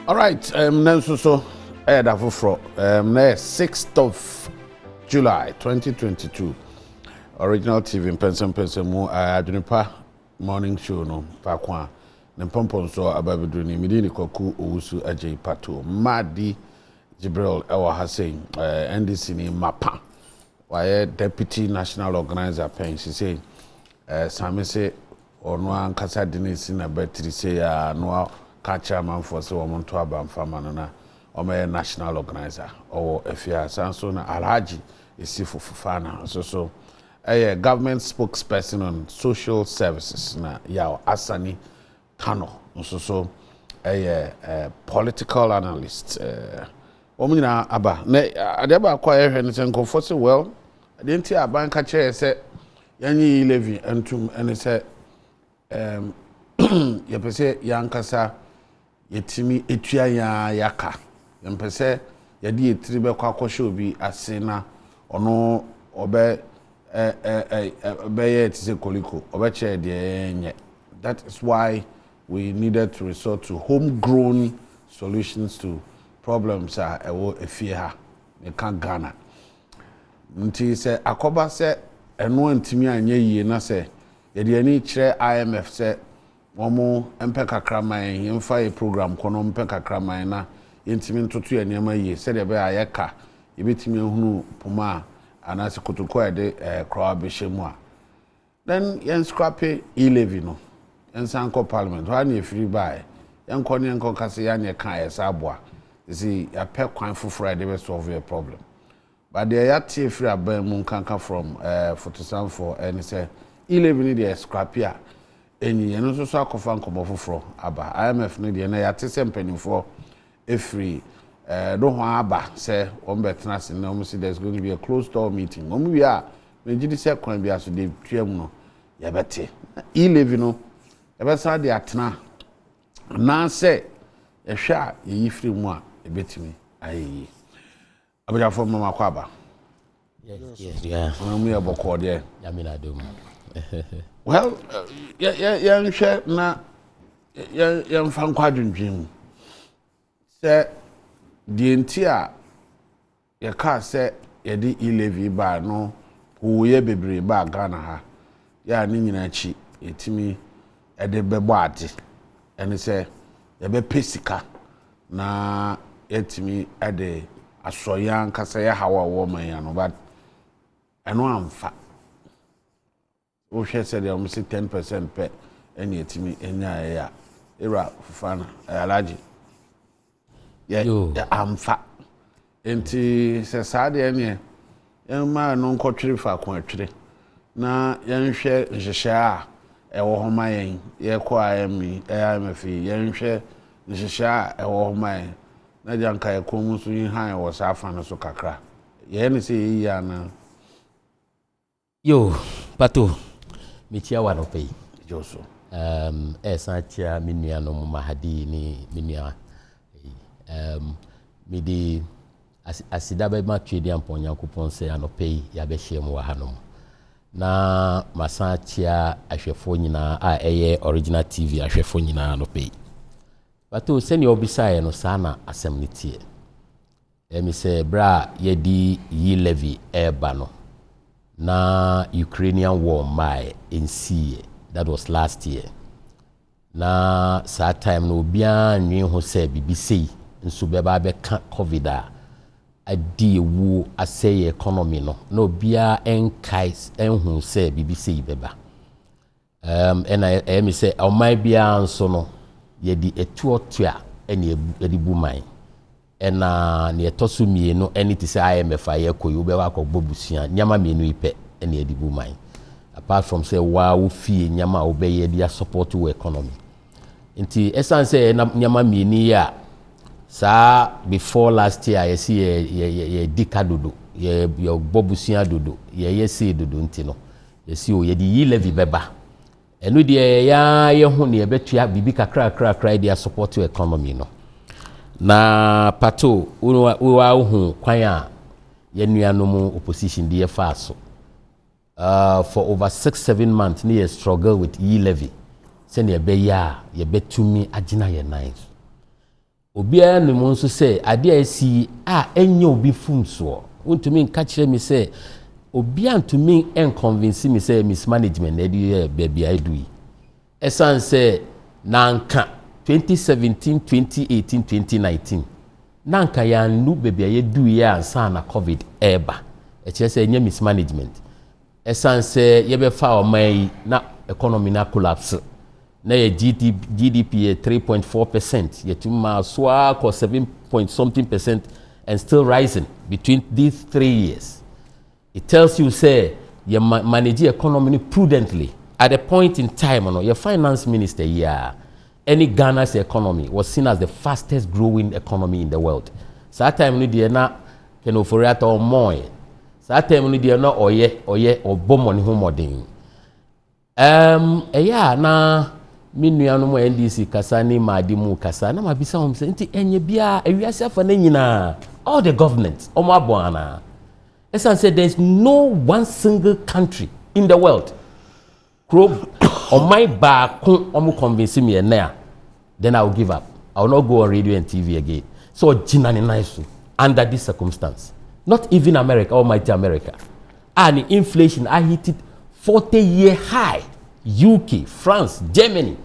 All right, so for 6th of July 2022. Original TV Mpensenmpensenmu Adunipa morning show no pakwa Mpensenso ababedu ni midini kwaku owusu ajay pato Madi Jibril ewa Hassan NDC ni mapa waye deputy national organizer pen she say samese ono ankasa dinisi na betri say ya no kacha manfo se wo monto abamfama no na o national organizer o efia sanso na Alhaji Isifu Fufana so a government spokesperson on social services na yao Asani Kano so a political analyst omina aba na adeba akwa ehwe ne nko say well adenti abanka chair say yanyi E-levy entum ene say yepese yankasa yetimi etua ya yaka yempese yadi etiri be kwa kwoshe obi asena ono obe that is why we needed to resort to homegrown solutions to problems efia ne kan Ghana nti se akoba se eno antimi anye yie na se yede ani kire IMF se omo empe kakraman yemfa e program kono empe kakraman na yentimi ntoto ya niam yie se de be ayeka yebetimi ehunu poma anase kotoko ede crowd behemu a then yen scrape E-levy no ensanko parliament wa na free buy yen kone yen kase ya na ka esa aboa see ya pe kwan fufura de be solve your problem but there ya tie free abamu kanka from for and say E-levy ni dey scrape a enyi yen so so akofa nkomo fufuro aba IMF ni dey na ya te sempanifo free no aba say on betnas na there's going to be a closed door meeting we are we gidi say kwan bia so dey twam no ya bete E-levy no ya be sa dey atena na say ehwe a yi free mu a ebetimi ayi abuja for mama kwaba yes mu ya boko dey ya mi na do well ya nhwe na ya mfa nkwa dwendwen say the entire ya ka se ya di E-levy ba no wo ye bebre ba Ghana ha ya ni nyina chi etimi ede bebo ade ene se ya be pesika na etimi ade asoyan kasa ya hawa wo man ya no but eno amfa wo hwe se de o 10% pe ene etimi enya ya era Fufana Alhaji ya amfa enti se saade ene ma no nkotwere fa ko atwere na yenhwe nhyehyɛ a ɛwɔ ho ma yen ye kɔ IMF yenhwe nhyehyɛ a ɛwɔ ho ma yen na janka ye kɔ mu so yin han wɔ safa no so kakra ye ne se yi ana yo pato mitia wa no pay joso esa tia minua no mahadi ni minua midi asida be ma twedi amponya kupon se anope ya be hye mu wa hanom na masa tia ahwefo nyina a eye original TV ahwefo nyina anope bato seni obisaye no sana assemnity emi se bra yedi E-levy eba no na Ukrainian war mai NC that was last year na sa time no bia nwi ho se BBC nso beba be COVID a adi ewu asey economy no na bia enkai enhu se BBC beba ena me say omai bia nso no ye di etuotua ene edibu man ena ne etoso mienu ene ti say IMF aye koyi be wa akogbo busia nyama mienu ipe ene edibu man apart from say wa wo fie nyama obeye dia support wo economy nti esan say nyama mieni ya sa before last year I see ye dikadodo ye bobusia dodo ye see dodo ntino ye see o ye di E-levy beba enu de ya ye hu ne betua bibi kakra dia support to economy no na pato wa hu kwan a ye nuanom opposition de ye fa so for over 6-7 months ne struggle with E-levy se ne be ya ye betumi agina ye nice Obia no mo nso say ade a si a enye obi fumso. Untumi nka kire me say obia ntumi en convince me say mismanagement na dey baby I do yi. Esan say nanka 2017, 2018, 2019. Nanka ya nu baby I do ya ansa na COVID eba. E kire say enye mismanagement. Esan say ye be fa o mai na economy na collapse. Na ye GDP 3.4%, yet swag or 7-point-something% and still rising between these 3 years. It tells you, say, you manage the economy prudently. At a point in time, your finance minister, any Ghana's economy was seen as the fastest growing economy in the world. So that time, you na kenoforiata or more. So that time, you na oye or bomb home. Na minu no mo NDC kasa ni madimu kasa na mabisa hom se nti enye bia ewiase afa na nyina all the government omo aboana esan say there is no one single country in the world kro on my back omo convince me na then I will give up. I will not go on radio and TV again. So jinani nice under this circumstance, not even America, almighty America, and inflation I hit it 40-year high. UK, France, Germany,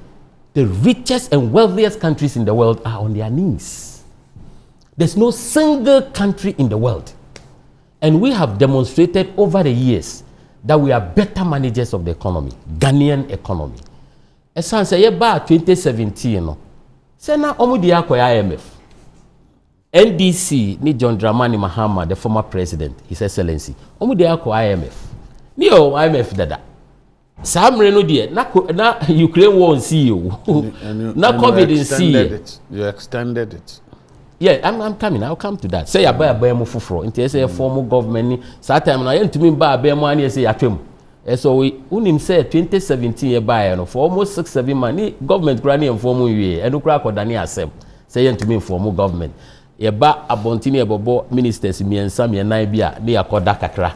the richest and wealthiest countries in the world are on their knees. There's no single country in the world. And we have demonstrated over the years that we are better managers of the economy, Ghanaian economy. As I say, about 2017, say na omudi akoya IMF. NDC ni John Dramani Mahama, the former president, His Excellency. Omudi akoya IMF. Ni IMF dada. Samre no die na Ukraine won see you. Na COVID in see. You extended it. Yeah, I'm coming. I'll come to that. Say ya buy mo fufuro. Nti say formal government ni that time na yentumi ba mo ani say atwem. So we unim say 2017 ye buy no for almost 6-7 months ni government kura ni inform wie. Enu kura kodani asem. Say yentumi inform government. Ye ba abontini e bobo ministers miensa mienan bia ni yakoda kakra.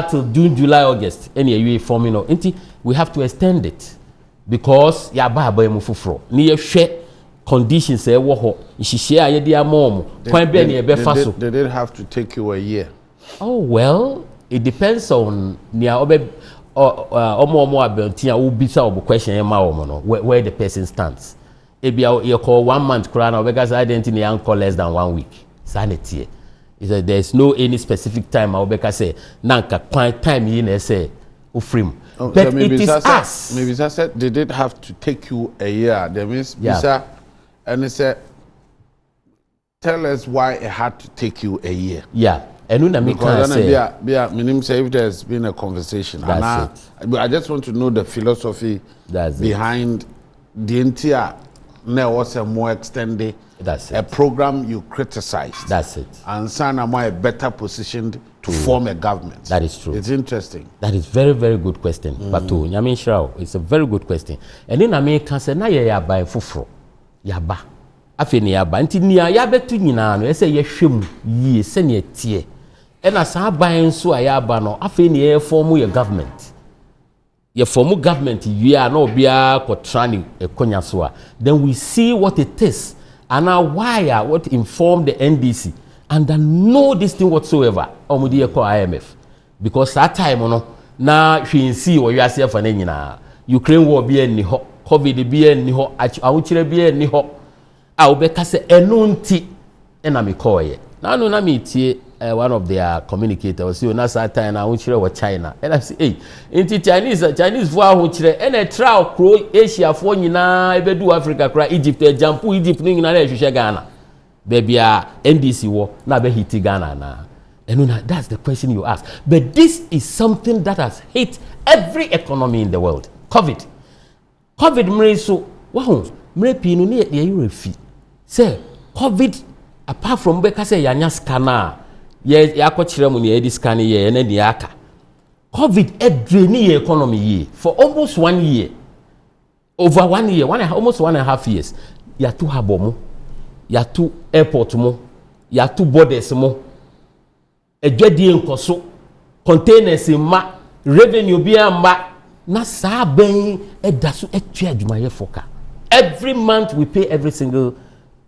Till June, July, August, any forming no. We have to extend it because ya ba mu fufuro. Ni ye share conditions e wo ho. Shishia ye dia mom. Kwan be ni e be fa so. They did have to take you a year. Oh well, it depends on nia obe omo abentia wo bisa obo question ma wo no where the person stands. E bia you call 1 month kura na obega say identity na call less than 1 week. Sanity. He said there is no any specific time I will say nanka time in say ufrim. But so it is us. Maybe I said they did have to take you a year. That means Bisa and he said tell us why it had to take you a year. Yeah. And because meaning say if there's been a conversation. That's it. I just want to know the philosophy behind the entire now was a more extended. That's it. A program you criticized. That's it. And Sanama better positioned to form a government. That is true. It's interesting. That is very, very good question. But to Nyamin Shrao, it's a very good question. And in America, say na ya ba fufro. Yaba. Afi ni yaba. Nti ni ya betu nyina no. Ese ye hwem yi se ne tie. E na sa ban so ayaba no. Afi ni ye form your government. Ye form government you are no bia ko training e konya so a. Then we see what it is. And now why what informed the NDC and then no this thing whatsoever omudi e call IMF because that time na hwinsi wo wiase afa na nyina Ukraine war bia ni ho COVID bia ni ho awuchire bia ni ho a obeka se enu nti na me call ye na no na me tie one of their communicators say na that time na awuchire wo China and I say hey nti Chinese vo awuchire and a trial crow Asia fo nyina ebedu Africa kra Egypt jampu Egypt ni nyina na ehwehwe Ghana baby NDC wo na be hit Ghana na and that's the question you ask. But this is something that has hit every economy in the world. COVID mre so wow mre pinu ni ye refi say COVID apart from be ka say yanya scanner ya akọchire mu ne scan ye na ni aka COVID drain your economy ye for almost 1 year, over 1 year, almost 1.5 years. Ya tu harbor mo, ya tu airport mo, ya tu borders mo. Ejwadi enkoso, containers ma, revenue bia ma, na sa ben edaso etua adwumaye foka. Every month we pay every single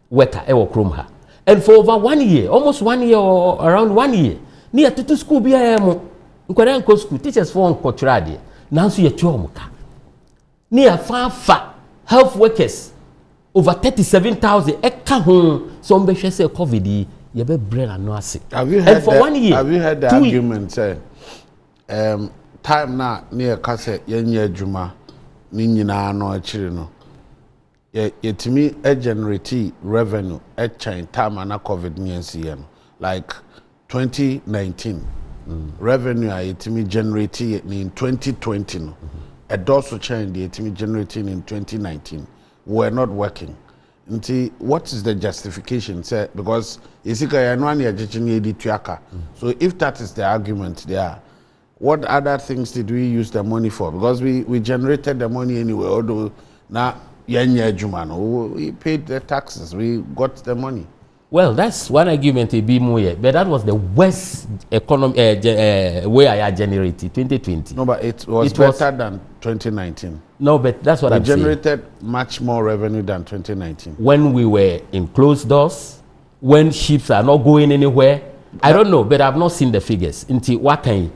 worker ewo krom ha. And for over 1 year, almost 1 year or around 1 year, near to school be a mo. Nkwadaa school teachers for nkotrade. Nanso ye tuomuka. Near far health workers over 37,000 eka ho so mbehwe say covid ye be brain ano ase. Have you heard and for 1 year? Have you heard the argument say time na near ka say yenye adwuma ni nyina no akire no. Yetimi generate revenue chain time na covid nyensi no like 2019 revenue yetimi generate in 2020 no a dorsal chain yetimi generating in 2019 were not working. What is the justification? Say because isika ya no anya jechini edi tuaka. So if that is the argument there, what other things did we use the money for? Because we generated the money anyway, although now we paid the taxes, we got the money. Well, that's one argument to be more, but that was the worst economy way I generated 2020. No, but it was better than 2019. No, but that's what I'm saying. We generated much more revenue than 2019. When we were in closed doors, when ships are not going anywhere, I don't know, but I've not seen the figures. Until what can you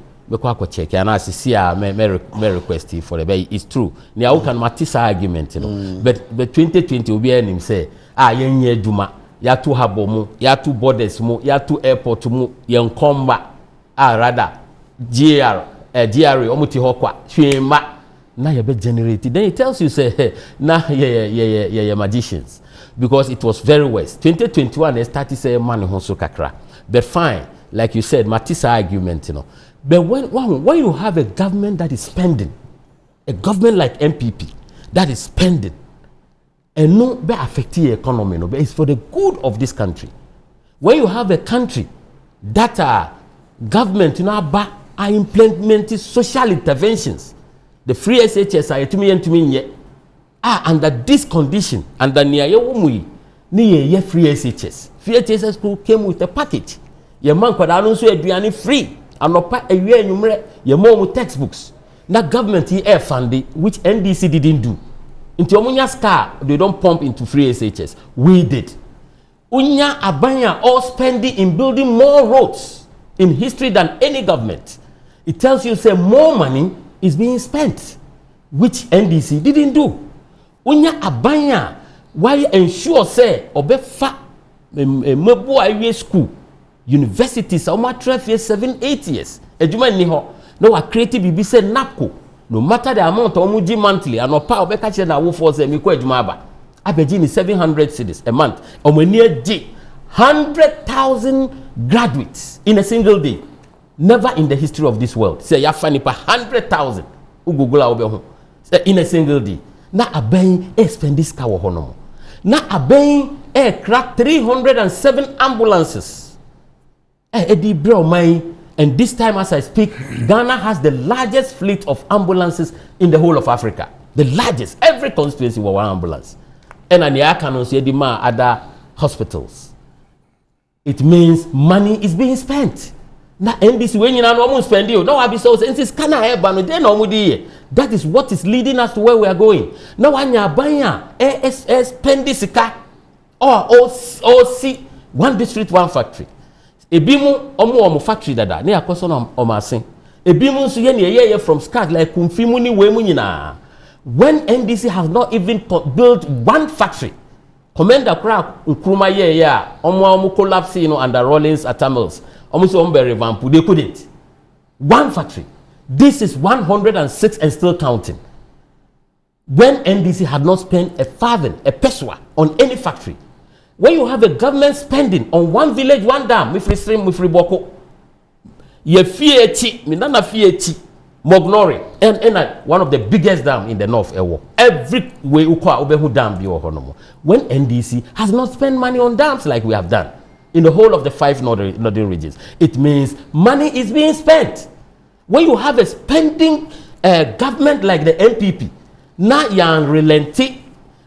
check? And I see my request for the bay. It's true. Now can matisa argument, you know. But 2020 will be an him say, yenye juma, ya tu habomu, ya tu borders mu, ya tu airport mu, yen komba, rather, GRA, omuti hokwa, shema. Now you be generated. Then it tells you say, nah, yeah, magicians, because it was very worse. 2021 they started say money honso kakra. But fine, like you said, matisa argument, you know. But when you have a government that is spending, a government like MPP that is spending, and no be affecting the economy, no, but it's for the good of this country. When you have a country that government, you know, are implementing social interventions, the free SHS are to me under this condition, under near near free SHS. Free SHS school came with a package. Your man could announce you free. And not a year number your mom textbooks. Now government here funding, which NDC didn't do. Into Omunya's car, they don't pump into free SHS. We did. Unya Abanya all spending in building more roads in history than any government. It tells you say more money is being spent, which NDC didn't do. Unya Abanya, why ensure say obefa mebu awie school. Universities are over 12 years, 7-8 years. Ejuma ni ho. No wa creative bibi say NAPCO. No matter the amount omuji monthly, and no pa obeka che na wo for say mi ko ejuma aba. Abeji ni 700 cedis a month. Omani G 100,000 graduates in a single day. Never in the history of this world. Say ya fani pa 100,000. Ugugula obe ho. Say in a single day. Na aben spend this ka wo ho no. Na aben crack 307 ambulances. And this time as I speak, Ghana has the largest fleet of ambulances in the whole of Africa. The largest. Every constituency will one ambulance. And I can see the other hospitals. It means money is being spent. Now, NDC when you know spend you. No, I be so since that is what is leading us to where we are going. Now, when you buy spend this car or OC, one district, one factory. Ebimu omu factory dada ne akoso na omasen ebimu nso ye ne from scratch like kumfimu ni we mu nyina. When NDC has not even built one factory, Commander Kra Nkrumah ye omu collapse, you know, under Rawlings at Tamils, omu so revamp, they couldn't. One factory. This is 106 and still counting. When NDC had not spent a farthing, a peswa on any factory. When you have a government spending on one village, one dam, mifri stream, mifri boko, ye fieti, minana fieti, Mognori, and one of the biggest dam in the north. Every way ukwa obehu dam bi ohonomo. When NDC has not spent money on dams like we have done in the whole of the 5 northern regions, it means money is being spent. When you have a spending government like the MPP, na yan relenti,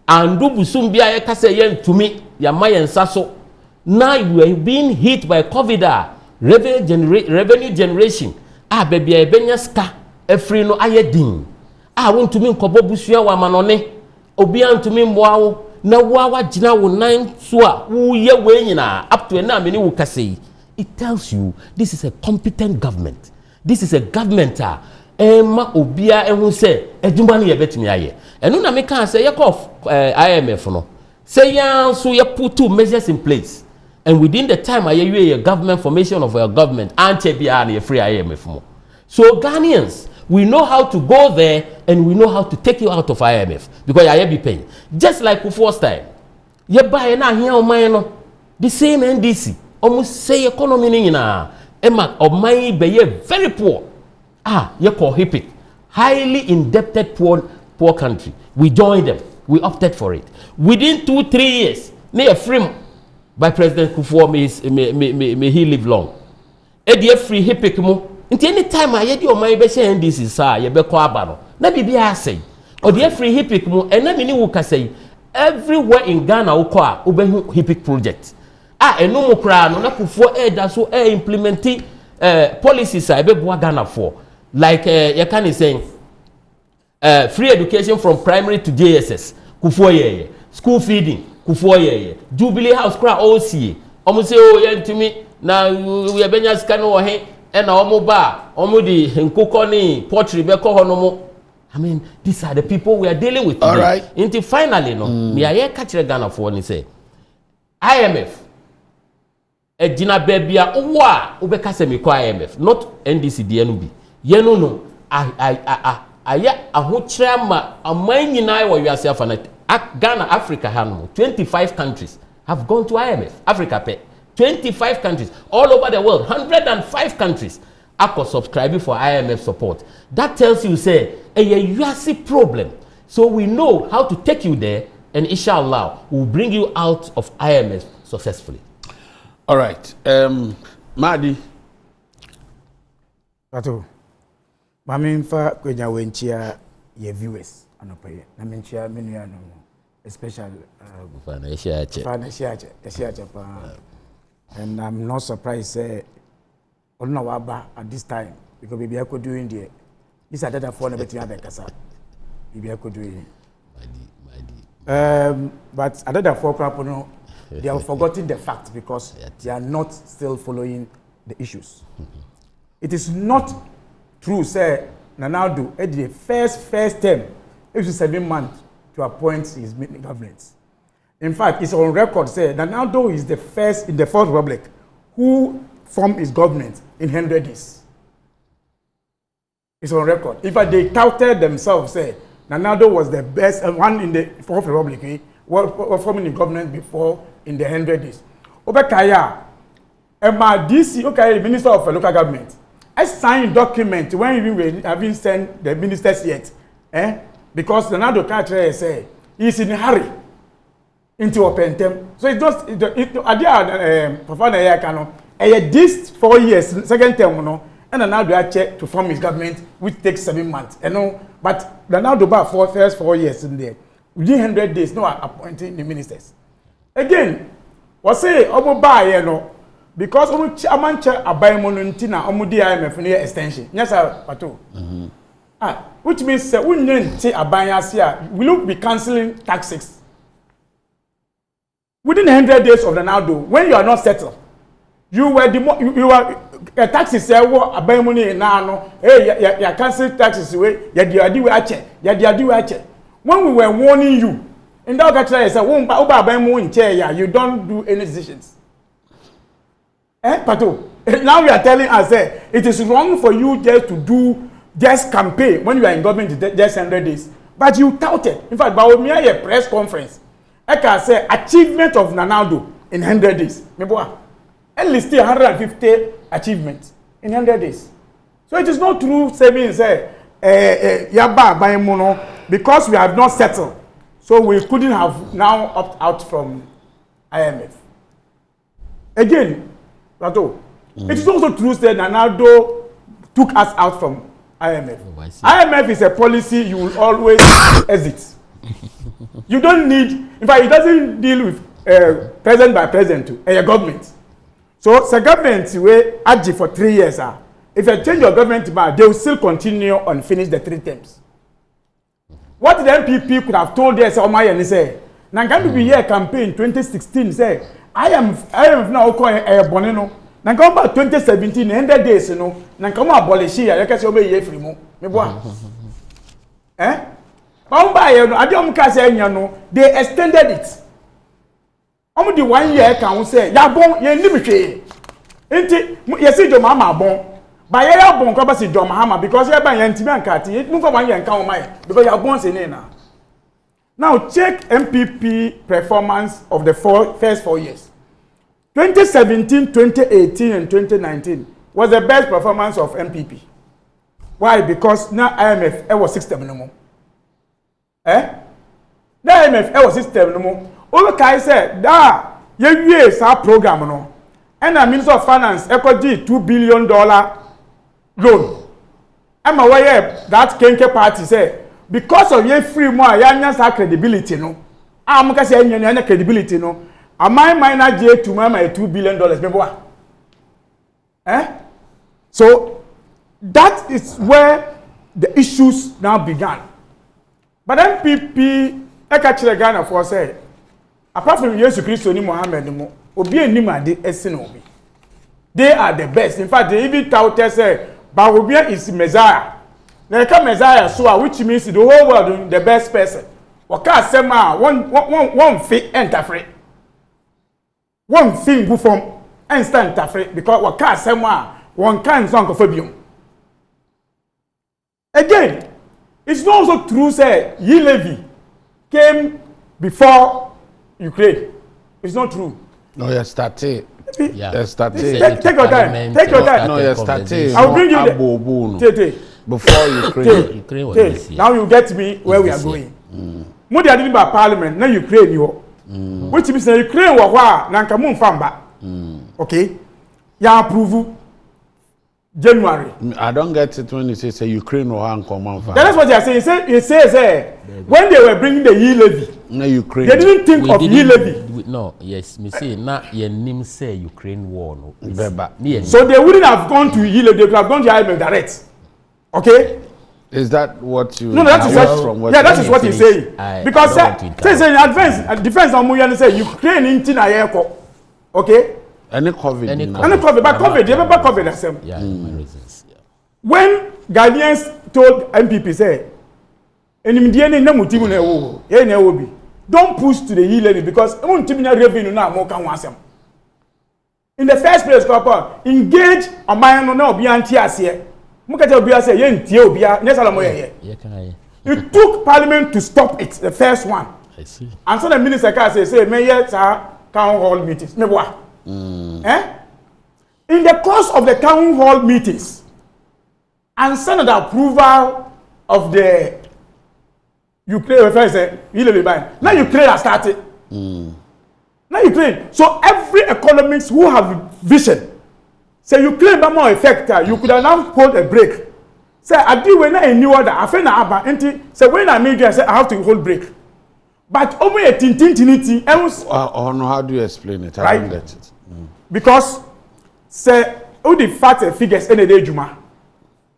and do busumbia kase yen to me. Now you are being hit by COVID, revenue generation. Baby, I benya ska every no ayedin. I want to mean kobo busuya wa manone. Obian to me mwawo na wa gina wo nan so a wo ye we nyina up to na me ni wo kase. It tells you this is a competent government. This is a government ma obia ehun say adwuma no ye betumi aye. Eno na me kan say ye call IMF no. Say yan so ye put two measures in place. And within the time a government formation of a government and a free IMF more. So Ghanaians, we know how to go there and we know how to take you out of IMF because I be paying. Just like first time. You buy na here on my the same NDC. Almost say economy na Emma of my be very poor. You call HIPIC. Highly indebted poor country. We joined them. We opted for it. Within 2-3 years, near free by President Kufuor may he live long. Edi free HIPIC mo. Until any time I yedi o man be say NDC sa ye be ko abaro. Na bibia say. O the free HIPIC mo and na me ni wo ka say everywhere in Ghana wo ko a wo be HIPIC project. Eno mo kra no na Kufuor da so implementing policies I be boa Ghana for. Like you can say free education from primary to JSS. Kufuor ye. School feeding. Kufuor ye. Jubilee House kra OCA. Omo say o ye ntimi na we benya sika no wo he e na omo ba omo di nkoko ni poultry be ko ho no mo. I mean, these are the people we are dealing with today. All right. Until finally no me aye ka kire Ghana for ni say IMF ejina bebia wo a wo be ka se me ko IMF not NDC de no bi ye no aye ahokyere ma aman nyina wo wiase afa na Ghana, Africa, 25 countries have gone to IMF. Africa pay 25 countries all over the world. 105 countries are subscribing for IMF support. That tells you, say, a problem. So we know how to take you there, and inshallah, we'll bring you out of IMF successfully. All right, Madi. Pato, Maminfa kwenye wenchia ye viewers. Na menchia menuano especially financial and I'm not surprised say on waba at this time because maybe I could do in there. This are data for between other kasa. Maybe I could do it. But other four people they have forgotten the fact because they are not still following the issues. It is not true say Nanado at the first term. It was 7 months to appoint his government. In fact, it's on record say Nanado is the first in the Fourth Republic who formed his government in 100 days. It's on record. In fact, they touted themselves say Nanado was the best one in the Fourth Republic were forming the government before in the 100 days. Obekaya, MRDC, okay, Minister of Local Government, I signed document when we haven't sent the ministers yet. Because the Nado Katre say he's in a hurry into open term. So it's just this 4 years, second term, no, and Nado check to form his government, which takes 7 months. But the Nado bar for first 4 years in there. Within 100 days, no appointing the ministers. Again, what say Omo buy because Omo Chamancha abai monuntina Omo IMF near extension. Yes, Pato. Which means will you be cancelling taxes within 100 days of the Nado when you are not settled? You were you are taxes say what abai money now you cancel taxes away when we were warning you in that say you don't do any decisions. Pato, now you are telling us it is wrong for you just to do just campaign when you are in government just 100 days. But you touted. In fact, by a press conference, I can say achievement of Nanado in 100 days. At least 150 achievements in 100 days. So it is not true saying say yaba by mono because we have not settled. So we couldn't have now opt out from IMF. Again, Plateau, it is also true that Nanado took us out from IMF. IMF is a policy you will always exit. You don't need, in fact, it doesn't deal with president by president, a government. So the government will add for 3 years. If you change your government, they will still continue and finish the 3 terms. What the MPP could have told us, oh my, and say, na nka bi year campaign 2016 say IMF na okọ bone no na nka ba 2017 100 days no na nka mo abolish ya yekase obe ye free mu me bo ba ye no ade ka say nya no they extended it di 1 year kan say ya bon ye ni bitwe enti ye si jo ma bon ba ye ya bon ko ba si jo ma because ye ba ye ntimi anka ti mu fa 1 year kan o mai because ya bon se ne na. Now check MPP performance of the first 4 years. 2017, 2018, and 2019 was the best performance of MPP. Why? Because now IMF was system no more. Now IMF was system no more. All the said that years our program no, and the Minister of Finance $2 billion loan. I'm aware that Kenke party said. Because of your free more, your credibility, no. I'm going to say your credibility, no. Am I minor J to my $2 billion? Remember? So that is where the issues now began. But MPP, I catch the Ghana for say, apart from Jesus Christ, ni Muhammad, no, Obi and Nima de Esinobi. They are the best. In fact, they even touted say, but Obi is Messiah. Now come Messiah, so which means the whole world the best person. Waka sema one fit enter free. One thing go from instant free because waka sema one kind song of fabium. Again, it's not also true say E-levy came before Ukraine. It's not true. No, you started. Yeah. Take your time. Take your time. No, you started. I'll bring you the before Ukraine. was this year. Now you get me where we are going. Modi adini ba parliament na Ukraine yo. Which means na Ukraine wa hwa na nka mu mfamba. Okay? Ya approve January. I don't get it when you say Ukraine or hwa nko mfamba. That's what they are saying. He says when they were bringing the E-levy. Na Ukraine. They didn't think of E-levy. No, yes, me say na your name say Ukraine war no. So they wouldn't have gone to E-levy, they could have gone to IMF direct. Okay? Is that what you? No, that is what. From what yeah, that is what he's saying. Because say in advance, defense on Muyan say Ukraine in Tina Yeko. Okay? Any COVID. Any COVID, but COVID, they never COVID the same. Yeah, my reasons. Yeah. When Ghanaians told MPP say, don't push to the E-levy because revenue now more can want them. In the first place, engage on my own no be anti-here. It took Parliament to stop it, the first one. I see. And so the minister can say, Mayor, town hall meetings. In the course of the town hall meetings, and Senate approval of the Ukraine, now Ukraine has started. Now Ukraine. So every economist who have vision, say Ukraine be more effective, you could have now hold a break. Say I do when I knew order, I feel na say when I make I say I have to hold break. But only a tintinity else. How do you explain it? I don't get it. Because say all the facts and figures any day Juma.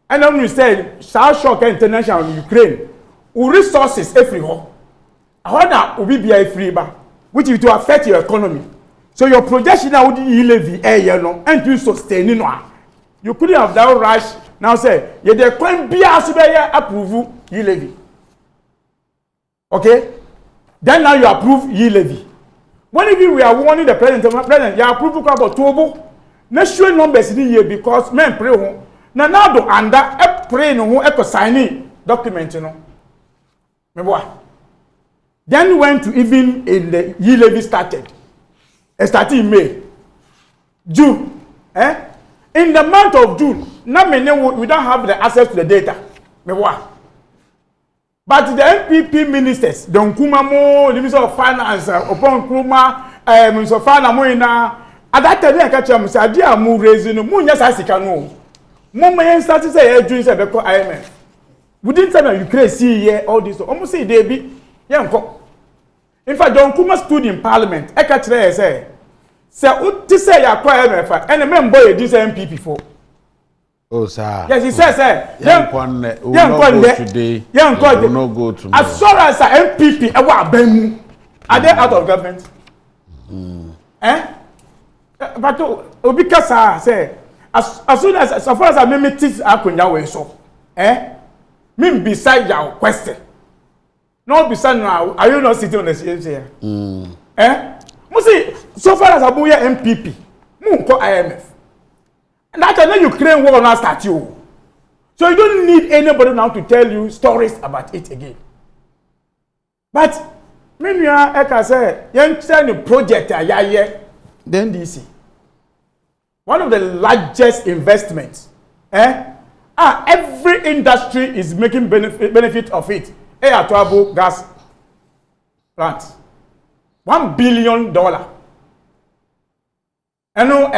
And then we say South Shock International Ukraine, resources everywhere. How that will be free bar, which will affect your economy. So your projection now would E-levy and you sustain it. You couldn't have that rush. Now say, you there can be approve E-levy. Okay? Then now you approve E-levy. When even we are warning the president, you approve about Tobo. National numbers in the year because men pray home. Now do under a pray no echo signing document, Remember? Then went to even in the E-levy started. It started in May, June. In the month of June, now we don't have the access to the data. But the MPP ministers, the Nkumamo, the Minister of Finance, upon Kuma, Minister of Finance, at that time, I catch them, say, dear, move raising, moon, yes, I see can know. Moment started say, June, say, because IMF. We didn't tell you crazy here, all this, almost say, they be, young. In fact, Don Kuma stood in Parliament. I catch there say what to say you acquire MFA and a member this MPP for. Oh, sir. Yes, he says, young one will not go today. Young one will not go tomorrow. As far as MPP, I want Are they out of government? But Obikasa say as soon as far as I meet this akunya way so. Me beside your question. No beside now. Are you not sitting on the same chair? So far as Abuya MPP, Munko IMF. And that's why Ukraine war now start you. So you don't need anybody now to tell you stories about it again. But when you are, like I say, you send a project then DC. One of the largest investments. Every industry is making benefit of it. Atoabo gas plant. $1 billion. And no,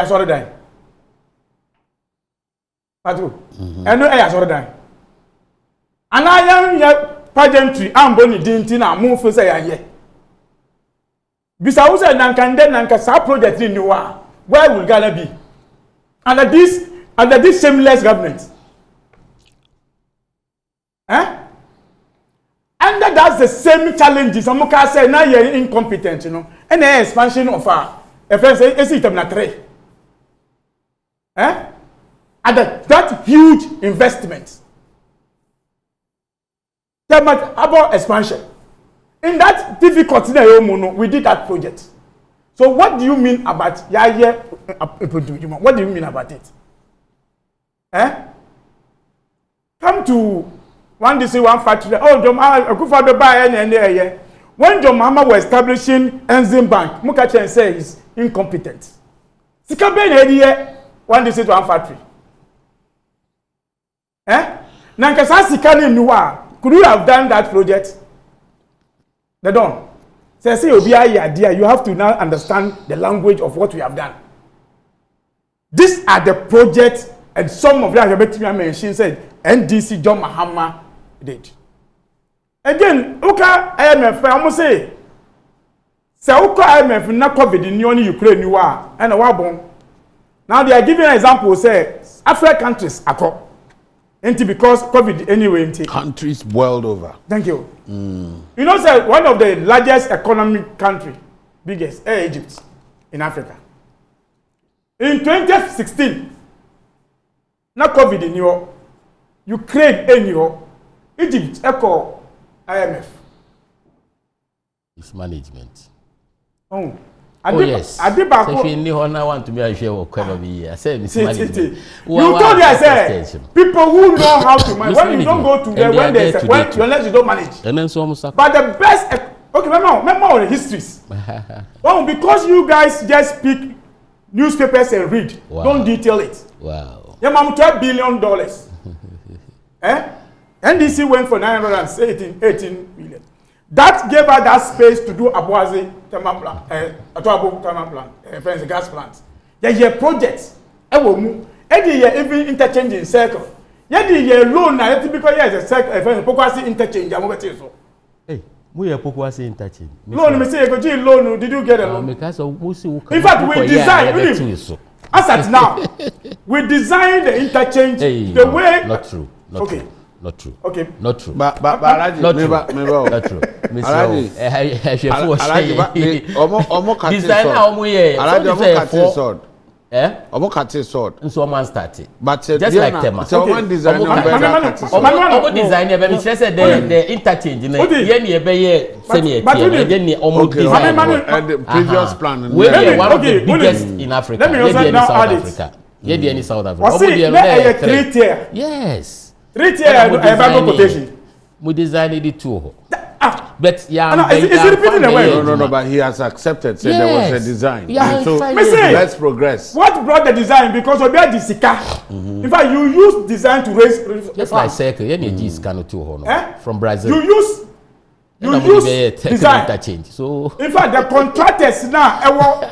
sorry, die. Patu. And no, sorry, die. And I am pageantry. I'm boni dintina. Move for say aye. Bisa usa nankande nankasa project in Niwa. Where will Ghana be? Under this shameless government. And that's the same challenges. Some can say now you're incompetent, you know. And the expansion of our FNC. And that huge investment. About expansion. In that difficult scenario, we did that project. So what do you mean about what do you mean about it? Come to one DC one factory. Oh, when John Mama was establishing Enzim Bank, Mukachen says he's incompetent. Sikabe one DC one factory. Nankasa Sikani Nuwa, could you have done that project? They don't. Say you have to now understand the language of what we have done. These are the projects, and some of them I mentioned said NDC John Mahama did. Again, IMF, I must say, IMF na COVID in Ukraine you are and a wabon. Now they are giving an example, say African countries are because COVID anyway. Countries boiled over. Thank you. You know, sir, one of the largest economic country, biggest, Egypt, in Africa. In 2016, not COVID in Europe, Ukraine in Europe, Egypt, echo IMF. It's management. Oh. Yes. I did back. If you want to be a share of economy, I said it's management. You told me, I said, people who know how to manage. When you don't go to there, when there's unless you don't manage. And then some. But the best, okay, remember all the histories. Well, because you guys just speak newspapers and read, don't detail it. Wow. Yeah, ma'am, $12 billion. NDC went for 918 million. That gave her that space to do Abuazi thermal plant, Atoabo thermal plant, gas plants. Yeah, projects. Even interchange in circle. Yeah, loan now because a circle. Pokwasi interchange. Hey, we are Pokwasi interchange. Loan, me say go loan. Did you get a loan? In fact, we designed. As at now, we designed the interchange the way. Not true. Okay. Not true. Okay. Not true. But not true. Not true. Omo kate sword. So man started. But just like Tema. So one design Omo design be say the interchange na ye ne be ye senior tier. Ye ne omo design. The previous plan. We are one of the biggest in Africa. Let me also now add it. Ye dey in South Africa. Omo dey 3 tier. Yes. 3 tier quotation. We designed it too. But yeah, is it repeating the way? No, but he has accepted. Said there was a design. Yeah, so let's progress. What brought the design? Because of the Sika. In fact, you use design to raise. Just like circle, you need this kind of tool from Brazil. You use design. Interchange. So in fact, the contractors now,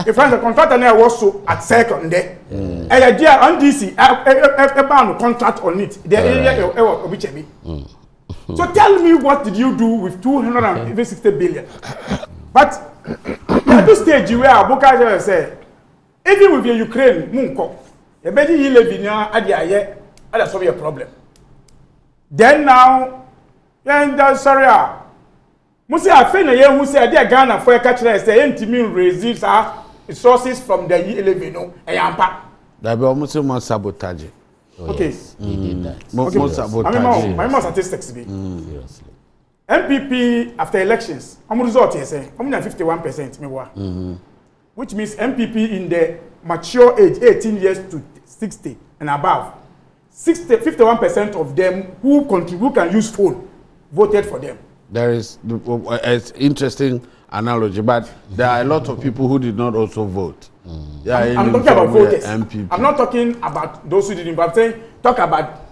if the contractor now also at second there, and the on DC, a contract on it. The So tell me, what did you do with 260 billion? But at this stage where Abuka said, even with the Ukraine, Munko, the baby E-levy now that's solve a problem. Then now, sorry, Musi afe na ye hu say dey Ghana for catch say entimi raise resources from the E-levy no eyampa. That be almost more sabotage. Okay. He did that. More sabotage. My statistics be. Seriously. MPP after elections, how much result you say? How many 51% me wa. Which means MPP in the mature age 18 years to 60 and above. 51% of them who contribute can use phone voted for them. There is it's interesting analogy, but there are a lot of people who did not also vote. Yeah, I'm talking about voters. MPP. I'm not talking about those who didn't, but I'm saying talk about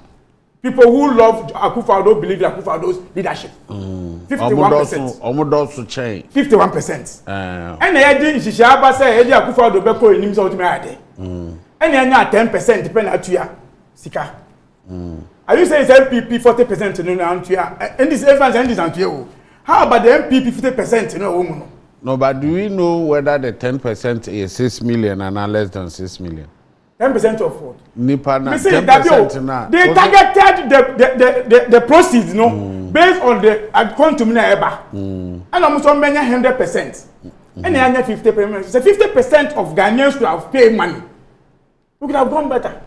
people who love Akufo-Addo, believe in Akufo-Addo's leadership. 51%. Almost also change. 51%. And the idea is Shishaba say Eddie Akufo-Addo beko in himself to me ade. And the 10% depend on tuya sika. Are you saying MPP 40% no na tuya? And this everyone and this antuya. How about the MPP 50% no? No, but do we know whether the 10% is 6 million and not less than 6 million? 10% of what? Nipa na 10% na. They targeted the proceeds, based on the account to me eba. And almost on many 100%. And they 50%. So 50% of Ghanaians to have paid money. We could have done better.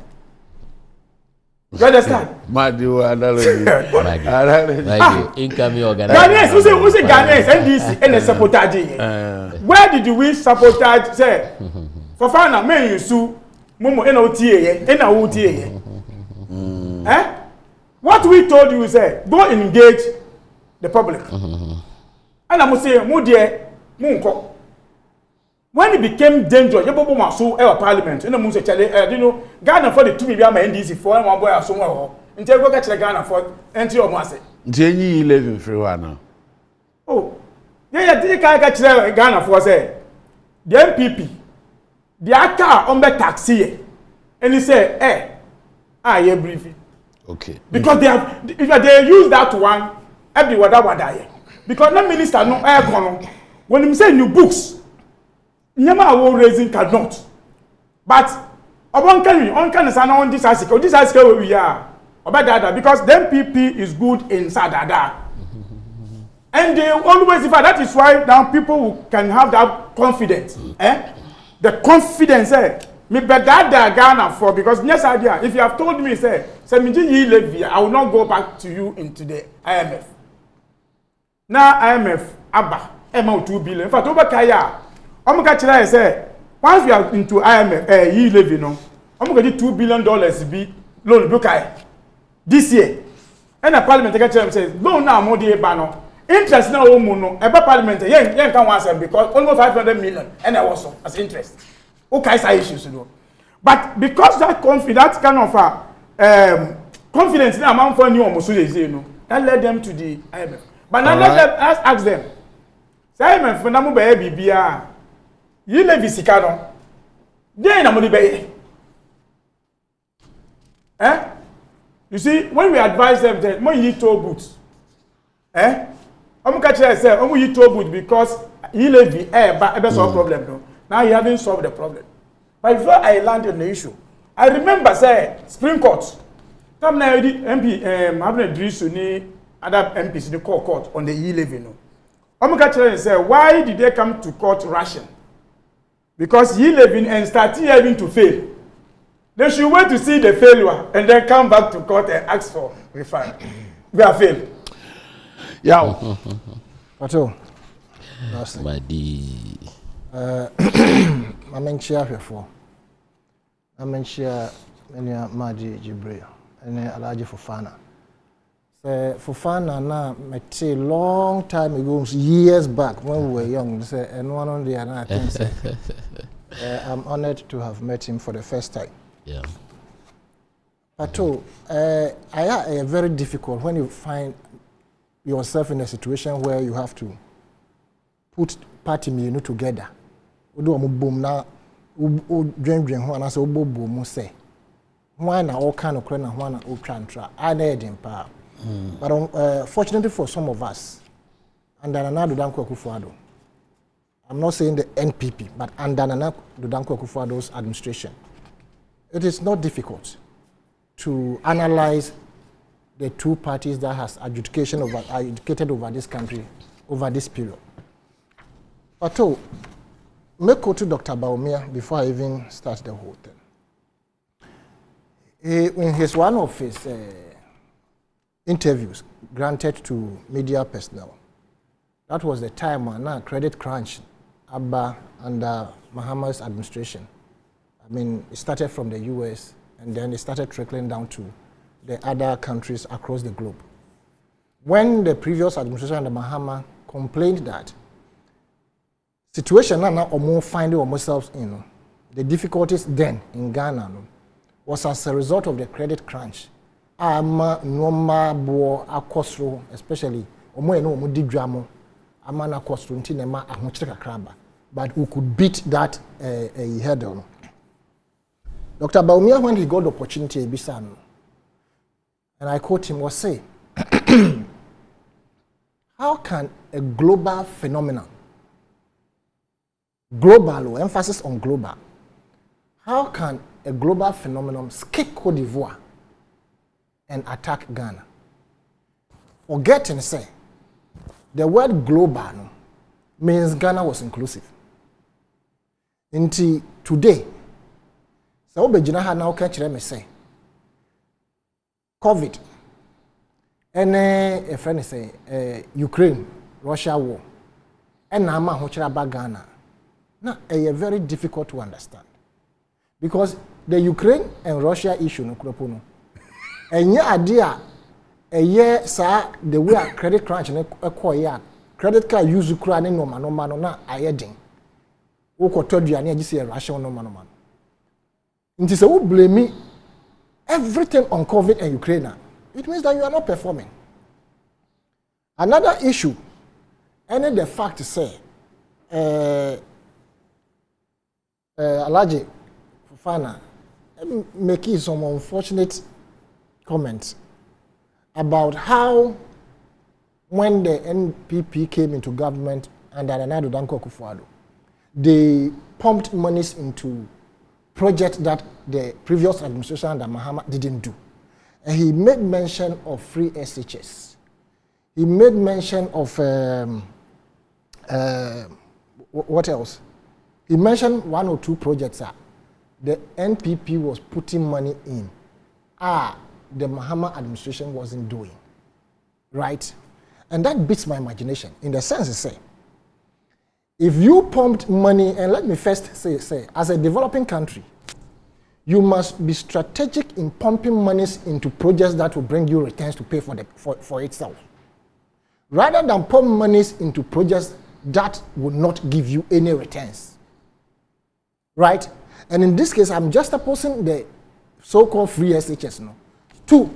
You understand? Madu analogy. Income organization. Ghanaians, who say Ghanaians, NDC, and the sabotage. Where did we sabotage? Say, for fana, men you sue. Momo NOTA. What we told you is go engage the public. And I must say, Munko. When it became dangerous, you bobo so parliament. You know, you know, Ghana for the 2 million NDC for and one boy or somewhere. Until go catch the Ghana for entry or mass. Jenny E-levy free one. Oh, yeah, they can't catch the Ghana for say the MPP. The actor on the taxi, and he said, you're briefing. Okay. Because they have, if they use that one, everyone that would die. Because the minister no air con. When he say new books, Nyama will raising cannot. But on this article where we are about that because the MPP is good in Sadada. And they always, if that is why now people can have that confidence. The confidence, me better Ghana for because yes idea. If you have told me, say me E-levy, I will not go back to you into the IMF. Now IMF, Abba, amount 2 billion. In fact, over Kaya, I'm going to say once we are into IMF, E-levy, no, I'm going to get $2 billion be loan book this year. And the parliament says loan now more the banner. Interest now no eba parliament yen can answer because almost 500 million and I was as interest. Okay, say issues no. But because that confidence kind of confidence in amount for new almost say no. That led them to the IMF. But now let's ask them. Say IMF for namu be bibia. E-levy sika no. Dey na money be. You see when we advise them that when you toll boots. I'm catching say, you told because E-levy solve problem no. Now you haven't solved the problem. But before I landed on the issue, I remember say Supreme Court. Come now the MP having a drill ni other MPs the court on the E-levy no. I'm catching say why did they come to court rushing? Because E-levy and start having to fail. They should wait to see the failure and then come back to court and ask for refund. We have failed. Yeah. Pato. Madi. I'm share before. I'm share many Maji Jibril and Alaji Fofana. Say Fofana na met a long time ago, years back when we were young. Say and one on the other thing. I'm honored to have met him for the first time. Yeah. Pato, I very difficult when you find yourself in a situation where you have to put party me together. Odo mo bom na o dwen ho ana se obobo mo say. Why na all kind of credit na why na o trantra. I need him pa. But fortunately for some of us, under Nana Danko Akufo-Addo, I'm not saying the NPP, but under Nana Danko Akufo-Addo's administration, it is not difficult to analyze the two parties that has adjudicated over this country over this period. But me go to Dr. Bawumia before I even start the whole thing. In his one of his interviews granted to media personnel, that was the time when credit crunch under Mahama's administration. I mean, it started from the US and then it started trickling down to the other countries across the globe. When the previous administration under Mahama complained that situation now almost finding themselves in, the difficulties then in Ghana was as a result of the credit crunch. Especially but we could beat that head on. Dr. Bawumia, when he got the opportunity, and I quote him, was say, how can a global phenomenon, global, emphasis on global, how can a global phenomenon skip Cote d'Ivoire and attack Ghana? Forgetting, say, the word global means Ghana was inclusive. Until today, so Obejina now catch them say COVID and a friend say Ukraine, Russia war, and Nama Hochiraba Ghana. Now, a very difficult to understand because the Ukraine and Russia issue no kropono. And yeah, idea a year, sir, the way credit crunch and a credit card use Ukraine no man na ayeding. Oko todua just say Russia no man. It is a who blame everything on COVID and Ukraine. It means that you are not performing. Another issue, and the fact to say, Alaji Fofana making some unfortunate comments about how when the NPP came into government under Nana Danko Akufo-Addo, they pumped monies into projects that the previous administration under Mahama didn't do. And he made mention of free SHS. He made mention of what else? He mentioned 1 or 2 projects the NPP was putting money in. The Mahama administration wasn't doing. Right? And that beats my imagination in the sense to say, if you pumped money, and let me first say, as a developing country, you must be strategic in pumping monies into projects that will bring you returns to pay for itself. Rather than pump monies into projects that will not give you any returns. Right? And in this case, I'm just opposing the so-called free SHS to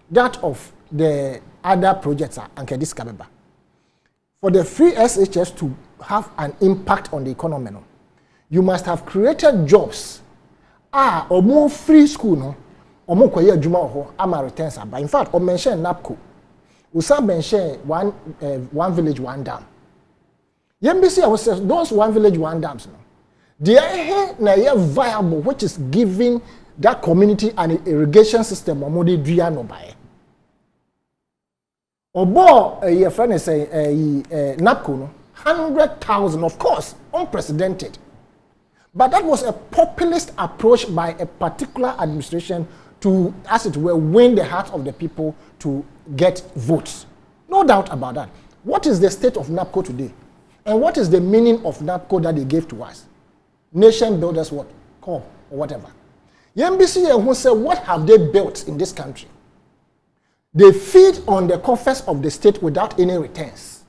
that of the other projects and Kedis Kabeba. For the free SHS to have an impact on the economy, you must have created jobs. Or more free school, or more quiet Juma ama returns. But in fact, or mention NAPCO. We some mention one village, one dam. YMBC ourselves, those one village, one dams. They are viable, which is giving that community an irrigation system or more no buy. Obo your friend is say NAPCO 100,000, of course, unprecedented. But that was a populist approach by a particular administration to, as it were, win the hearts of the people to get votes. No doubt about that. What is the state of NAPCO today? And what is the meaning of NAPCO that they gave to us? Nation builders what? Corps or whatever. The MBC who said, what have they built in this country? They feed on the coffers of the state without any returns.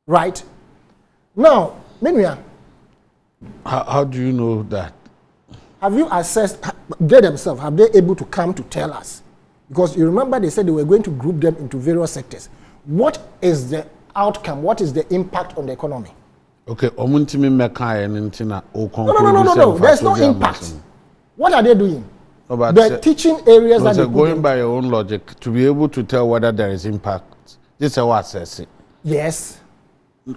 Right? Now, meanwhile, how do you know that? Have you assessed, they themselves, have they able to come to tell us? Because you remember they said they were going to group them into various sectors. What is the outcome? What is the impact on the economy? Okay, no. There's no impact. What are they doing? No, but the teaching areas that they're going by your own logic to be able to tell whether there is impact. This is what assess it. Yes. No.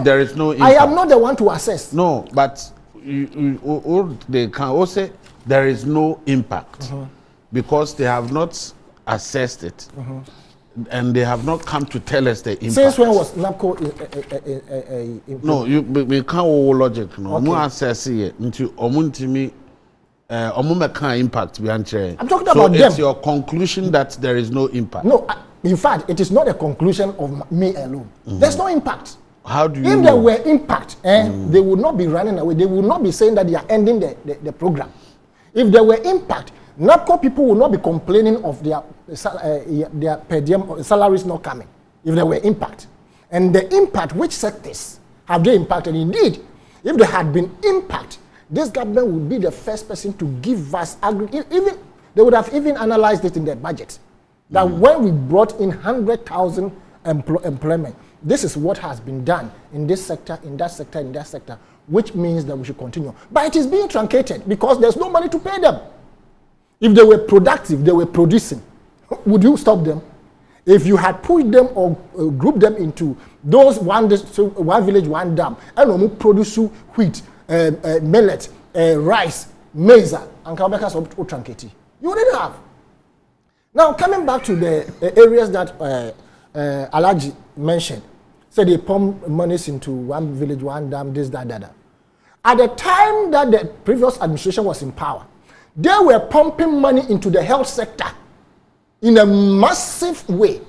There is no impact. I am not the one to assess. No, but they can also say there is no impact because they have not assessed it. and they have not come to tell us the impact. Since when was NAPCO no, we can't hold logic. No, okay. Assess it into omuntimi impact. I'm talking so about them. It's your conclusion that there is no impact. No, in fact, it is not a conclusion of me alone. There's no impact. How do you if know? there were impact, they would not be running away. They would not be saying that they are ending the program. If there were impact, NAPCO people will not be complaining of their per diem salaries not coming. If there were impact. And the impact, which sectors have they impacted? Indeed, if there had been impact, this government would be the first person to give us, even they would have even analyzed it in their budget. That when we brought in 100,000 employment, this is what has been done in this sector, in that sector, in that sector, which means that we should continue. But it is being truncated because there's no money to pay them. If they were productive, they were producing, would you stop them? If you had pushed them or grouped them into those one village, one dam, and produce wheat, millet, rice, maize, and truncate, you wouldn't have. Now, coming back to the areas that Alaji mentioned, so they pump monies into one village, one dam, this, that. At the time that the previous administration was in power, they were pumping money into the health sector in a massive way.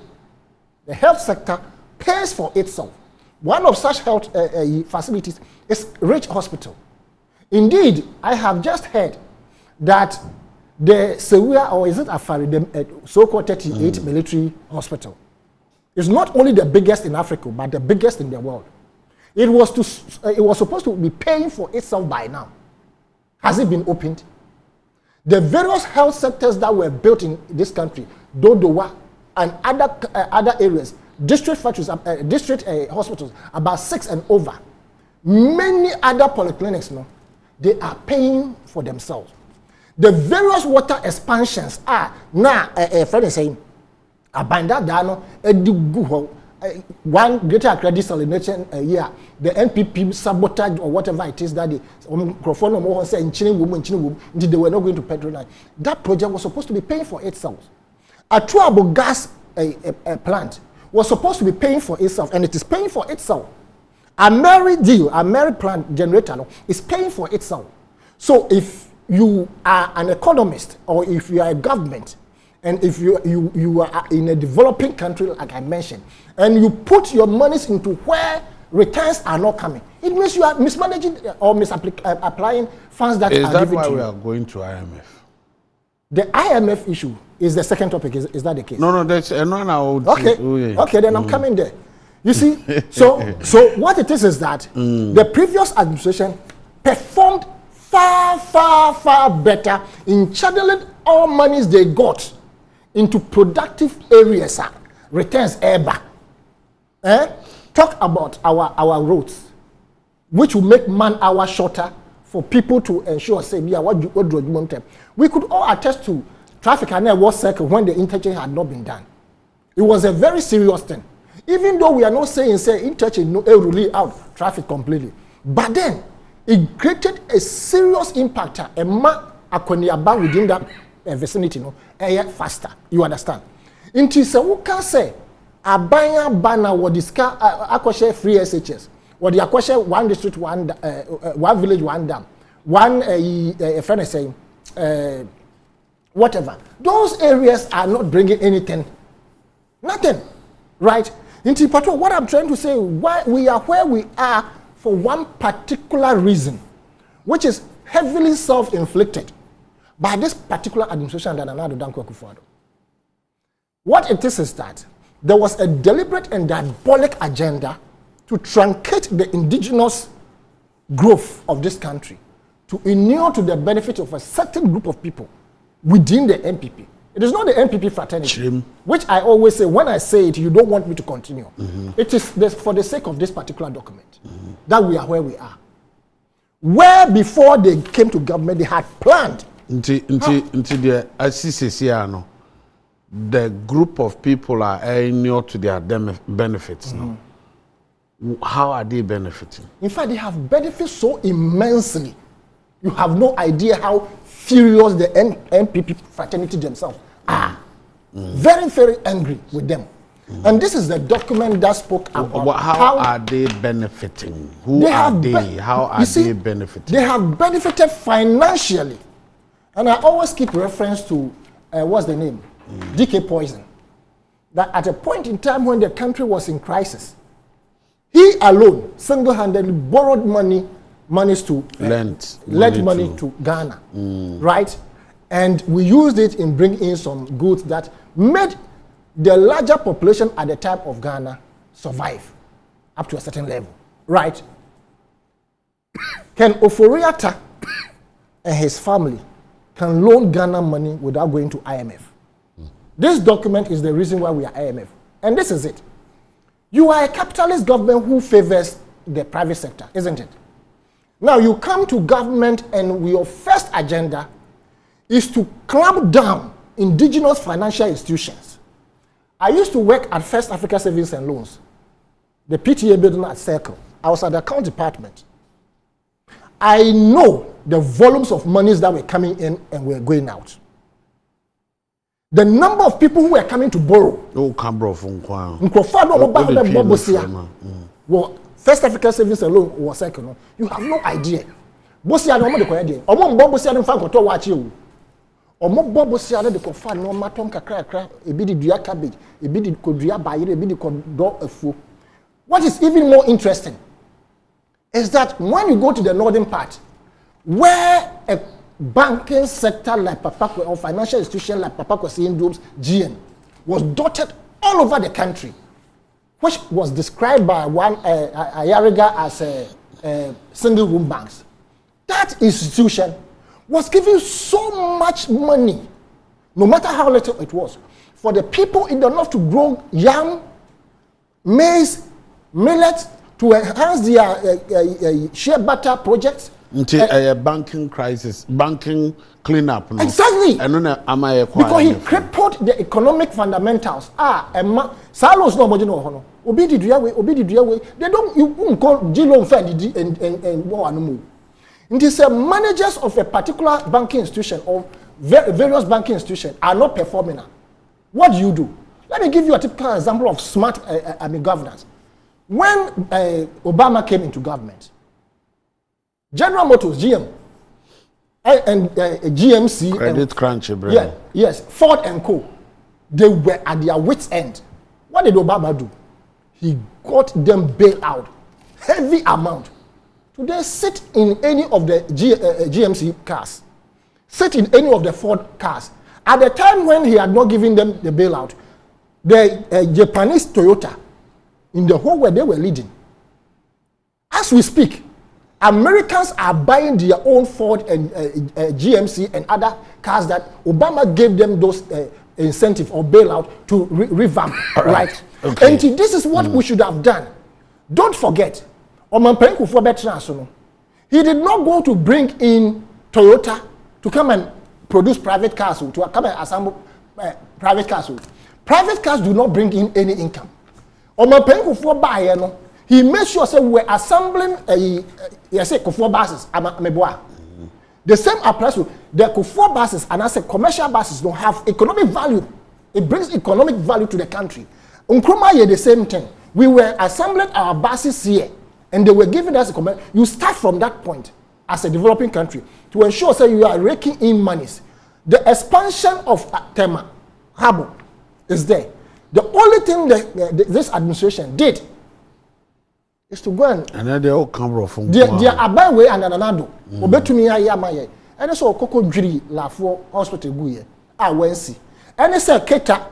The health sector pays for itself. One of such health facilities is Rich Hospital. Indeed, I have just heard that the Sewia, or is it Afari, the so-called 38 military hospital, is not only the biggest in Africa, but the biggest in the world. It was supposed to be paying for itself by now. Has it been opened? The various health sectors that were built in this country, Dodowa and other areas, district factories, district hospitals, about 6 and over. Many other polyclinics, they are paying for themselves. The various water expansions are now, a friend is saying, Abanda Dano, one greater accredited desalination a year, the NPP sabotage or whatever it is that they they were not going to patronize. That project was supposed to be paying for itself. A Truabo gas plant was supposed to be paying for itself, and it is paying for itself. A Mary plant generator is paying for itself. So if you are an economist, or if you are a government, and if you are in a developing country, like I mentioned, and you put your monies into where returns are not coming, it means you are mismanaging or misapplying funds that are given to you. Is that why we are going to IMF? The IMF issue is the second topic. Is that the case? No, that's okay. Okay, then I'm coming there. You see, so what it is that the previous administration performed far better in channeling all monies they got into productive areas, returns back. Talk about our roads, which will make man hour shorter for people to ensure, say, we could all attest to traffic and network circle when the interchange had not been done. It was a very serious thing. Even though we are not saying, interchange no really out traffic completely, but then it created a serious impact. Within that vicinity, faster. You understand? Until so we can say, abaya bana what this car akoshe free SHS, what the akoshe one district, one village, one dam, one friend is saying, whatever. Those areas are not bringing anything, nothing, right? Until what I'm trying to say, why we are where we are for one particular reason, which is heavily self-inflicted by this particular administration that Nana Danko Akufo-Addo. What it is that there was a deliberate and diabolic agenda to truncate the indigenous growth of this country, to inure to the benefit of a certain group of people within the NPP. It is not the NPP fraternity, which I always say, when I say it, you don't want me to continue. It is for the sake of this particular document that we are where we are. Where before they came to government, they had planned. The group of people are inured to their benefits now. How are they benefiting? In fact, they have benefits so immensely. You have no idea how furious the NPP fraternity themselves are. Very angry with them. And this is the document that spoke about how are they benefiting? Who are they? How are they benefiting? They have benefited financially. And I always keep reference to, what's the name? DK Poison. That at a point in time when the country was in crisis, he alone single-handedly borrowed monies to lent money to Ghana, right? And we used it in bringing in some goods that made the larger population at the time of Ghana survive up to a certain level, right? Ken Ofori-Atta and his family can loan Ghana money without going to IMF. This document is the reason why we are IMF. And this is it. You are a capitalist government who favors the private sector, isn't it? Now you come to government and your first agenda is to clamp down indigenous financial institutions. I used to work at First Africa Savings and Loans, the PTA building at Circle. I was at the account department. I know the volumes of monies that were coming in and were going out. The number of people who were coming to borrow. Well, First Africa Savings and Loan was second. You have no idea. Bosia no mo de koyede. Omo mbo bosia no fa nkoto wa chi o. Omo bo bosia no de ko fa no matom kakra ebi di dua cabbage, ebi di kodua bayire, ebi di kodo afuo. What is even more interesting is that when you go to the northern part, where a banking sector like Papakwe or financial institution like Papakwe Syndrome's GN was dotted all over the country, which was described by one Ayariga as a single room banks. That institution was giving so much money, no matter how little it was, for the people in the north to grow yam, maize, millet, to enhance their shea butter projects. Banking crisis, banking cleanup. No? Exactly. Because he crippled the economic fundamentals. Salos no mojo no hono. Obi di dua we. They don't you call Jilo and no animal. It is managers of a particular banking institution or various banking institutions are not performing. What do you do? Let me give you a typical example of smart governance. When Obama came into government, General Motors, GM, and GMC, Credit Crunch, yes, Ford and Co. They were at their wits' end. What did Obama do? He got them bailout, heavy amount. Today, sit in any of the GMC cars, sit in any of the Ford cars. At the time when he had not given them the bailout, the Japanese Toyota, in the whole world, they were leading. As we speak, Americans are buying their own Ford and GMC and other cars that Obama gave them those incentive or bailout to revamp, right? Okay. And this is what we should have done. Don't forget, he did not go to bring in Toyota to come and produce private cars, to come and assemble private cars. Private cars do not bring in any income. He made sure we were assembling Kufuor buses. The same applies to the Kufuor buses, and as a commercial buses don't have economic value. It brings economic value to the country. Nkrumah the same thing. We were assembling our buses here, and they were giving us a commercial. You start from that point as a developing country to ensure that you are raking in monies. The expansion of Tema Harbour is there. The only thing that this administration did is to go and then they all come from they are abai way and ananado obetumi ayamaye and so okoko dwiri lafo hospital guye wensi and say keta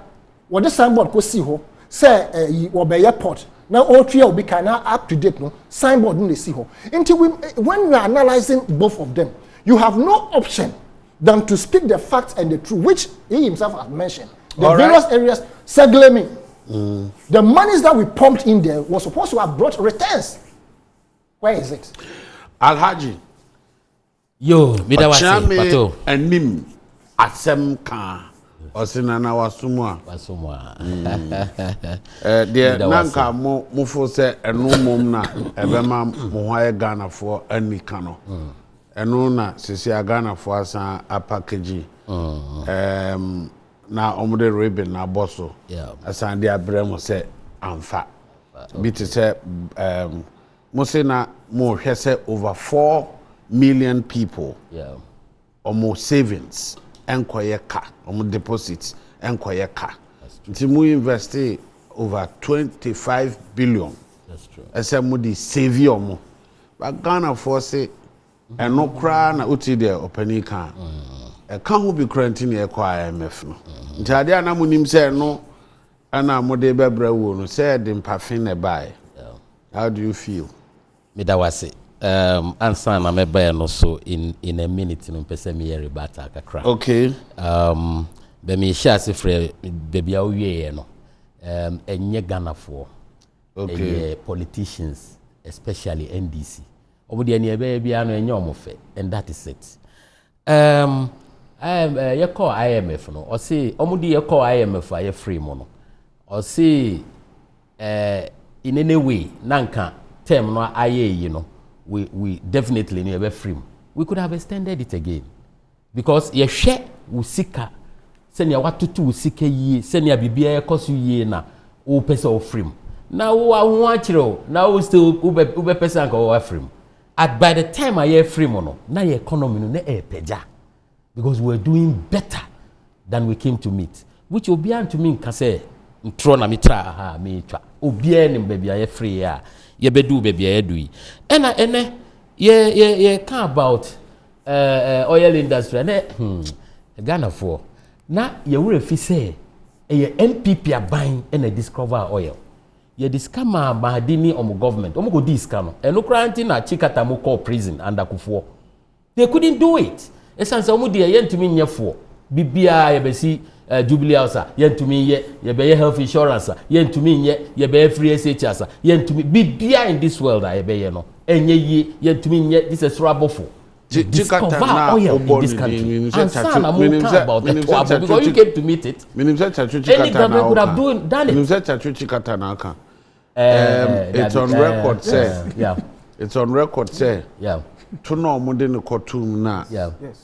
what the signboard ko si ho say obey port now all three will be kind of up to date no signboard no see ho until when we are analyzing both of them you have no option than to speak the facts and the truth, which he himself has mentioned. The all various areas segling. The monies that we pumped in there was supposed to have brought returns. Where is it? Alhaji. Yo, Midawasi, and Nim Asemka Osinana Wasumwa. Dear Nanka Mufo said, and no mumna, Ebema Muhaye Ghana for any cano. And no, Sisia Ghana for us a package. na omude ribbon na boso asan de abrem say amfa bi te say mo say na mo hwe say over 4 million people almost savings enkoye ka deposits enkoye ka nti mo invest over 25 billion. That's true. Ese mo di save omo but Ghana for say eno kra na uti de opani kan e kan ho bi quarantine e kwa IMF no nti ade ana mo nim say no ana mo de bebra wo no say de mpafin na buy. How do you feel? Me da wase answer na me buy no so in a minute no pese me here bata kakra. Okay. Be me share se frɛ baby a wie no enye Ghana for okay politicians especially NDC omo de ne be bia no enye omo fe and that is it. You call IMF no or say omo de you call IMF a free mo no or say in any way nanka term no aye you know we definitely need be free. We could have extended it again because ye share usika senya watutu usika yi senya bibia ekosu yi na o pese o free. Now wo achiro now still ube pese anka o free. At by the time I free no na your economy no na peja because we're doing better than we came to meet, which obian to me nka say ntro na mitra ha me twa obian nim baby I free ya ye bedu baby I do yi ene ye can about oil industry na Ghana for na ye wure fi say ye NPP aban na discover oil ye discover ma dini omo government omo go discover no kranti na chikata mo call prison under Kufuor. They couldn't do it. Esanse omo de ye ntumi nyefo bibia ye besi Jubilee House ye ntumi ye be health insurance ye ntumi ye be free SHS ye ntumi bibia in this world ye be ye no enye ye ntumi this is troubleful. Discover oil in this country. And son, I'm about the trouble because you came to meet it. Any government could have done it. It's on record, say. It's on record, say. To know modern courtroom na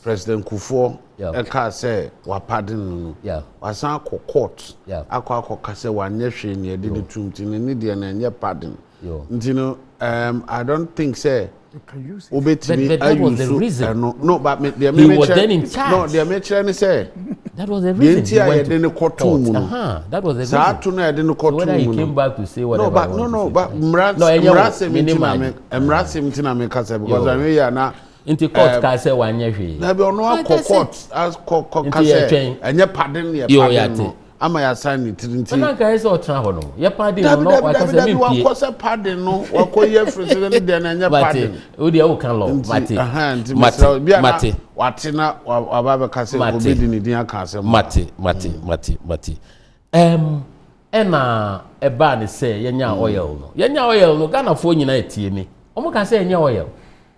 President Kufuor eka say wa pardon no wasan ko court akwa kase wa nyehwe ne de ne tumti ne de na nye pardon ntino I don't think say but that was the reason. No, but he was then in charge. No, the American say that was the reason. He went to court. That was the reason. Whether he came back to say whatever. No, but Mrase Mtina me kase because I mean ya na into court ka say wanye hwe. Na be ono court as kase enye pardon ye ama ya sign it nti na ka ese otra ho no ye pardon no wa kase me pie wa kose pardon no wa ko ye president de na enye pardon o de o kan law mate mate wate na wa ba be kase obedi ni din aka ase mate ena eba ne say yenya oil no Ghana fo nyina etie me omo ka say yenya oil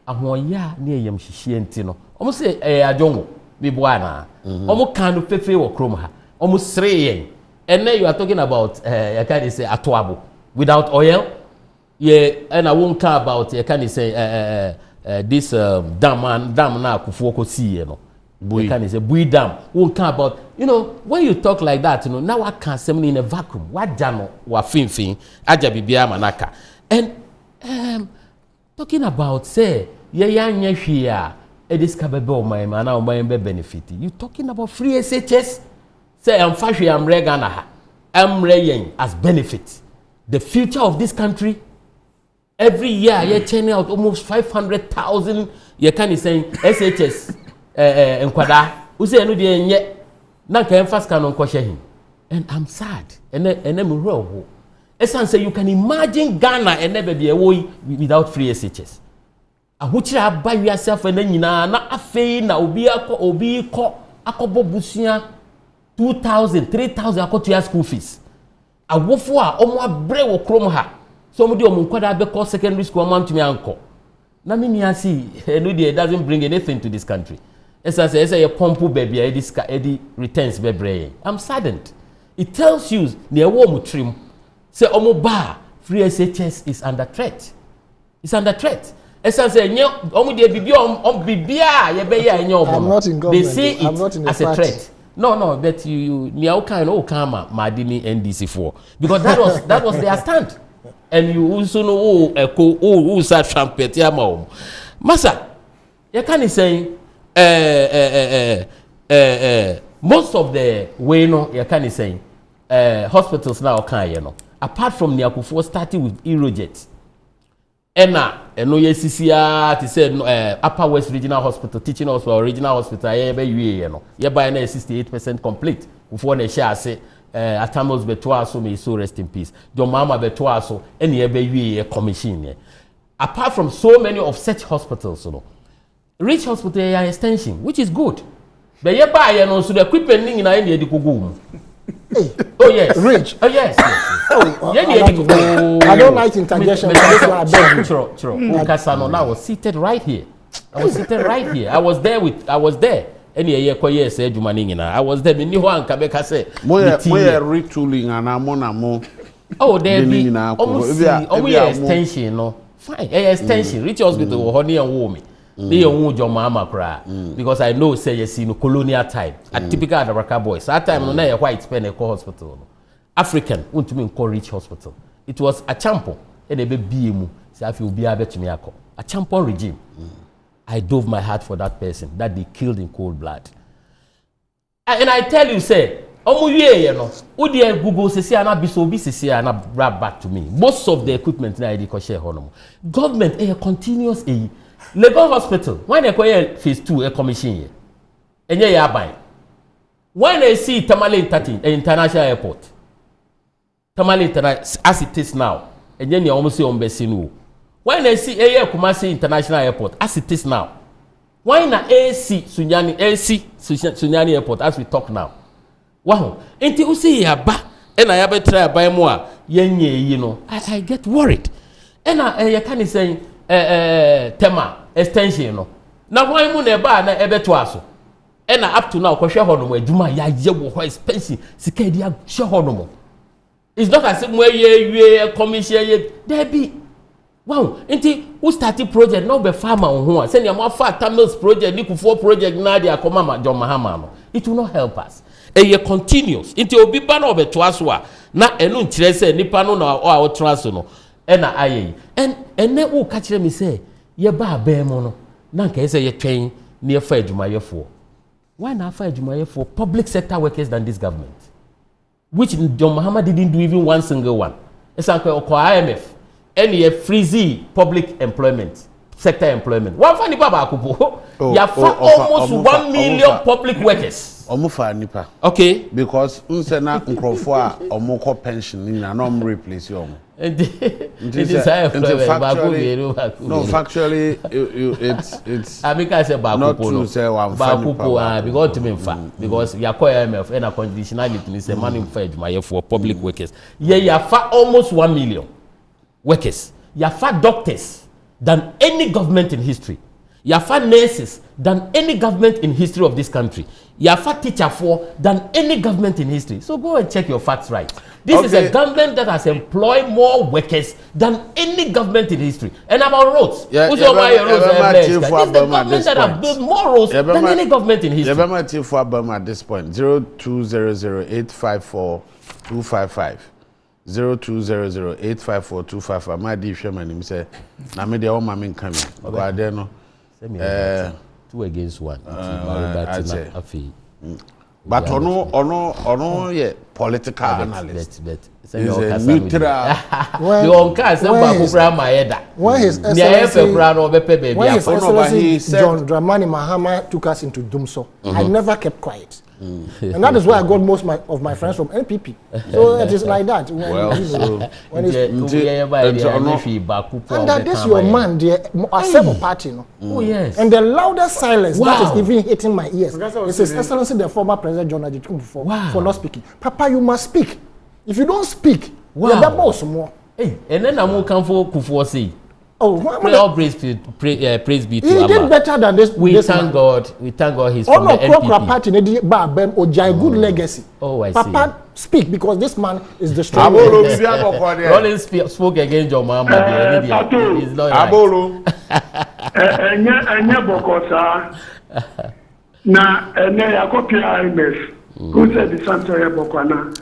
ahoya na eyam hihie nti no omo say adwongo bi boa na omo kan no fefe wo krom ha almost 3 years. And then you are talking about you can say atoabo without oil. Yeah, and I won't care about you can say this dam na Kufuor ko see you know. You can say Bui Dam. Won't care about when you talk like that now I can't say in a vacuum. What jano wa fin aja bibia manaka. And talking about say yanya hwia e discover be o man na o man be benefit. You talking about free SHS? Say I'm fashion I'm regana I'm reyen as benefit the future of this country. Every year you're churning out almost 500,000 you can say SHS enkwada who say no dey nye na kan fast can on kwahye him and I'm sad and I'm real esan say you can imagine Ghana and never be away without free SHS ahuchira ba yourself and nyina na afei na obi ko akobo busia 2,000, 3,000 akotua school fees. Awofo a omo abre wo krom ha. So omo de omo kwada be call secondary school amount me anko. Na me niasi no dey doesn't bring anything to this country. Esa say pompu baby e returns be bre. I'm saddened. It tells you na wo omo trim. Say omo ba free SHS is under threat. It's under threat. Esa say omo de bibia ye be ya enye omo. I'm not in government. They see it as a threat. No, but you niao kind o kama madini NDC for because that was their stand. And you also know who start trumpet ya ma. Masa, you can say most of the way no you can say hospitals now can you know apart from Niakufo starting with Erojet. No yesisia to say Upper West Regional Hospital, Teaching Hospital, Regional Hospital, you know, you buy 68% complete. Before they share say Atamos Betoaso may so rest in peace. Your mama Betoaso, any ebe commission. Apart from so many of such hospitals, you know, Rich Hospital extension, which is good. But you buy and also the equipment in India the Kugum. Oh yes. Rich. Oh yes. I don't like interjection. I was seated right here. I was there. Any year koye say Jumani na. I was there. Ni ho anka beka say. Moye retooling and amona. Oh, there be almost extension no. Fine. Extension. Rich Hospital honey and woman. They own your mama cry because I know say you see no colonial time. A typical Adaraka boys. That time no na white spend a hospital. African want to mean call Rich Hospital. It was a champion and a baby mu. Say if you be able to me a champion regime. I dove my heart for that person that they killed in cold blood. And I tell you, say, you know, Google says, "I brought back to me." Most of the equipment now they share honour. Government a continuous a Lagos Hospital. When they call phase 2 a commission here, and you are buying. When they see Tamale International Airport, Tamale as it is now, and then you almost see Mpensenmpensenmu. When they see Kumasi International Airport as it is now, why not Sunyani Airport as we talk now? Wow, ain't you see ya ba? And I have try buy more. You know, I get worried. And I can say Tema extension, you know. Now why mu ba na ebe to aso? And up to now, kwahwe hono adwuma ya ye wo ho expensive. Sika dia hwe hono. It's not as if we commission there be. Wow, inti who started project no be farmer on ho say na mo fa Tamils project ni Kufo project na dia akoma John Mahama no. It will not help us. Eye continuous. Inti obi ba na obeto aso a na enu nkire say nipa no na o traso no. E na aye. Ene wo ka kire me say ye ba ba mo no. Na nka say ye twen na ye fa adwumayefo. Why na fa adwumayefo public sector workers than this government? Which John Mahama didn't do even one single one. It's like IMF. Any freezy public employment, sector employment. One funny baba akupo. You have almost 1 million public workers. Omufa nipa. Okay. Because unsena nkrofo a omoko pension ni na no replace you. No, factually, it's. I mean, I say not to say one because to me, because you are IMF and a conditionality is a money for public workers. Yeah, you have almost 1 million workers. You have doctors than any government in history. You have nurses than any government in history of this country. You have teacher for than any government in history. So go and check your facts right. This is a government that has employed more workers than any government in history. And about roads. This is the government that has built more roads than any government in history. At this point, 0200854255. 0200854255. My dear Sherman, say, "Na me dey all my men coming." But there no. 2 against 1. But ono ye political analyst. He's a neutral. When His Excellency John Dramani Mahama took us into Dumso, I never kept quiet. And that is why I got most of my friends from NPP. So it is like that. And that is your man, the Assemble Party. No? Oh, yes. And the loudest silence that is even hitting my ears is His Excellency, the former President John Ajit for not speaking. Papa, you must speak. If you don't speak, you're the boss more. Hey, and then I'm come for Kufo say. Oh, all praise be to Allah. He did better than this. We thank God. We thank God. He's from the NPP. Party, good legacy. Oh, I see. Papa, speak because this man is destroying. Rollins spoke against John Mahama. He's not Abolo. Enya bokosa. Na ene yakopi IMF. Who said the Santa Bokwana?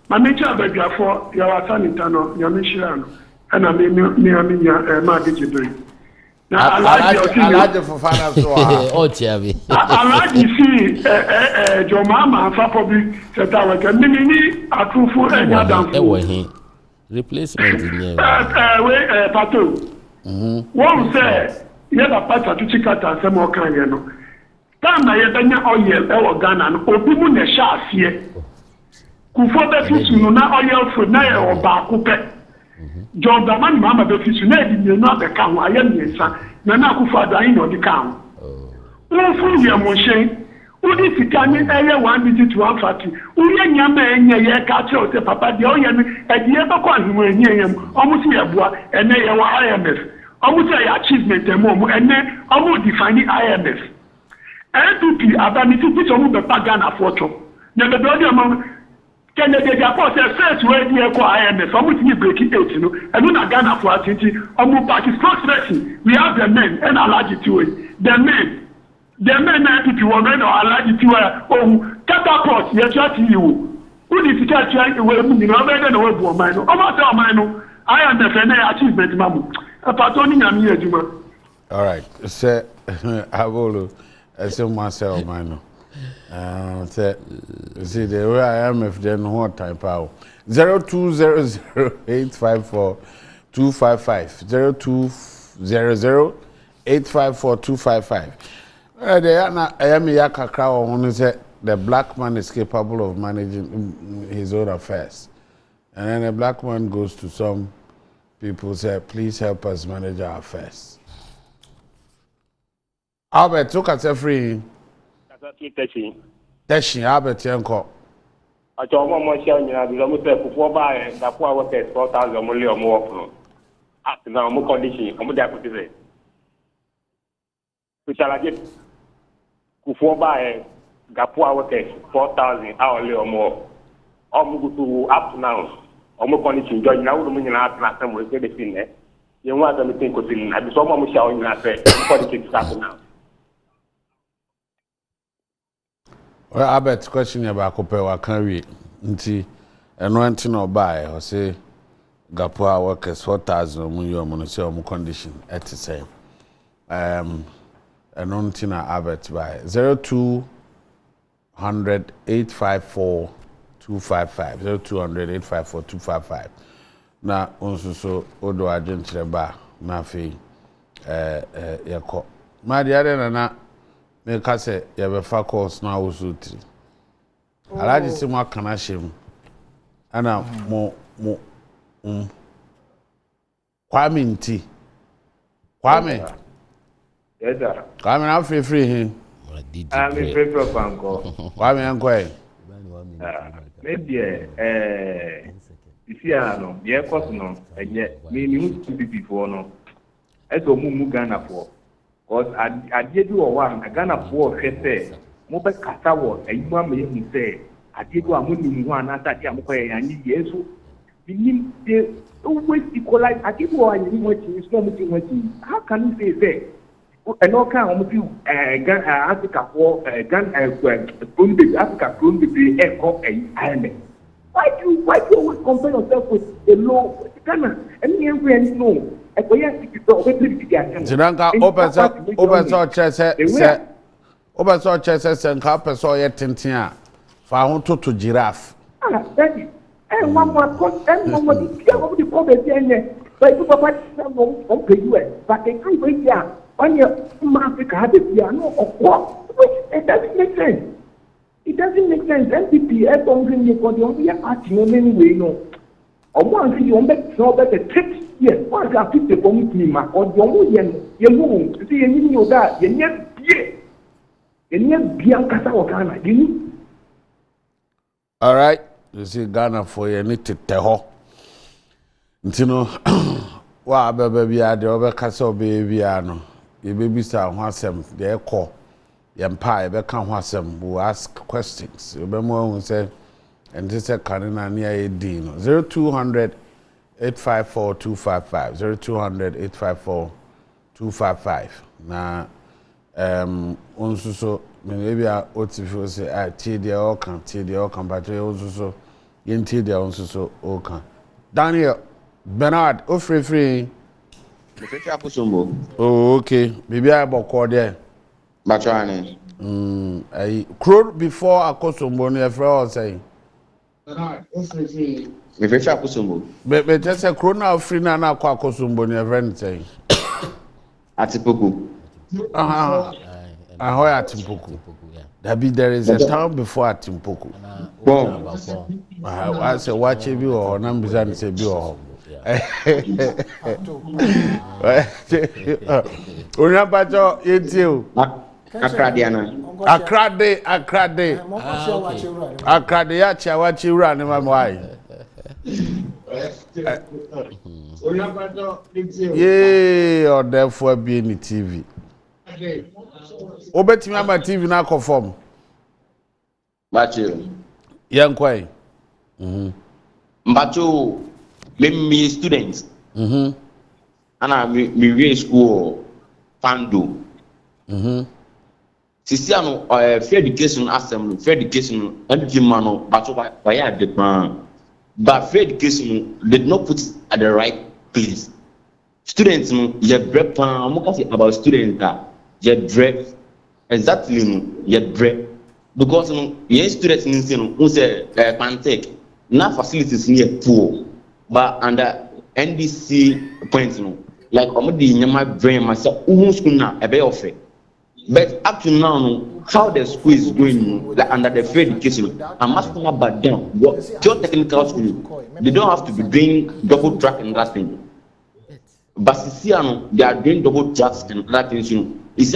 My nature of the for your sanitano, your mission, and I mean, Margaret. Now, I like for finance. Oh, Chavi. I like you see, your mama, and probably said I was a mini, a true food, and Adam. Replacement in here. Pato. One say, you have a part to check out some more kind, you know. Time I had an oil, Ghana, and Opimun a sharp here. Kufo befisu no na oil food na e oba akopɛ John Dramani mama befisu na edi mienu abɛka ho ayɛ miensa na na Kufo adan na odi ka ho wo fu yɛ mo hyen odi sika ni ɛyɛ 1 digit to 140 uri nyama enye yɛ ka kyerɛ o sɛ papa de o yɛ no ɛdi yɛ bɛkɔ ahemu enye yɛm ɔmo si yɛ boa ɛnɛ yɛ wa IMF ɔmo sɛ yɛ achievement ɛmo ɔmo ɛnɛ ɔmo define IMF NPP abamiti bi sɛ ɔmo bɛpa Ghana fɔtɔ na bɛbɛ ɔdi ɔmo Kennedy Japan says first where the echo IMF, almost breaking 8, you know, and not Ghana for a city, almost participation. We have the men and allergic to it. The men are people who are allergic to it. Oh, catapult, yes, you. Who did you catch away? You know, better than a web of mine. Almost all mine. I understand the achievement, Mamu. A patoning, I'm here, Juma. All right, sir, I will assume myself, mine. See the way I am if then what time power 0200854255 0200854255 I am yaka crowd on say the black man is capable of managing his own affairs, and then the black man goes to some people say please help us manage our affairs. Albert took us a free Teshin, Albert Yanko. I told my son, you know, before buying that poor workers 4,000 million or more. After now, more condition, I'm going to say. We shall get before buying that poor workers 4,000 hourly or more. I'm going to up to now. I'm more condition, join now, the million out last time we get it in there. You want them to think of it. I be so much showing you, I said, condition to happen now. Well, Albert question about Copewa can read. Nti, and one thing or buy or say Gapua workers 4,000 million money condition at the same. And one thing Albert buy 0200 854 255 0200 854 255. Na also so odo agent ba na fi yako. Ma di ade na me ka se ye be fa course na wo so tri alaji se mo kana shem ana mo kwame nti kwame yes sir kwame na free he I'm free from banko kwame anko e maybe isi ano ye course no enye me ni hu before no eso mu Ghana for because I did do one Ghana for say mo be kasa wo ayimu amaye hu say I did do amuni mu ana tati amko ye anyi yesu binim de always equalize I did do anyi mu chi so mo ti wati how can you say and all kind of Ghana Africa for Ghana Africa grown baby echo IMF why do you always compare yourself with the low Ghana and you know Zinanga open chese senka peso ye tintia fa ho to giraffe daddy one more cost and one more the problem here but you papa on pay you but they can't wait here on your Africa have it no of what it doesn't make sense NPP don't bring you for the only party no anyway no omo anti you bet so bet the trick yes what ga fit the committee ma or the omo ye mu see ye ni o da ye nya bia nkasa o Ghana ye. All right, you see Ghana for ye ni tete ho ntino wa ababa bia de obekasa obe bia no ye bebisa ho asem de ekọ ye mpa ye beka ho asem we ask questions you be mo say and this is Kanina near Dino 0200 854 255 0200 854 255 na also so maybe I ought to say I tear the all can but also yen tear the also all can. Daniel Bernard, oh free. Oh, okay. Maybe I about call there. Bachane. I crowd before I call somebody a friend saying. Bernard, oh free. Me free Akusumbo. But just a crow now free now call somebody a friend saying. Atipoku. Ahoy Atimpoku. There is a town before Atimpoku. I say watch a view or numbers and say view. Unapacho yetio. Akrade ya chawachi ura ni mamwai. Yee, or therefore be in TV. Obetimi ama TV na conform. Bacho. Yankwai. Bacho, me students. Ana me school Pando. Sisi ano free education assembly, free education energy mano bacho by the plan. But free education did not put it at the right place. Students no ye break pan mo say about students that ye break exactly no ye break because no ye students no say no say pantek na facilities near poor but under NDC point no like omodi nyama brain myself school na e be offer but up to now no how the school is going like under the free education I'm asking about them what pure technical school they don't have to be doing double track and that thing. But they are doing double tracks and other things.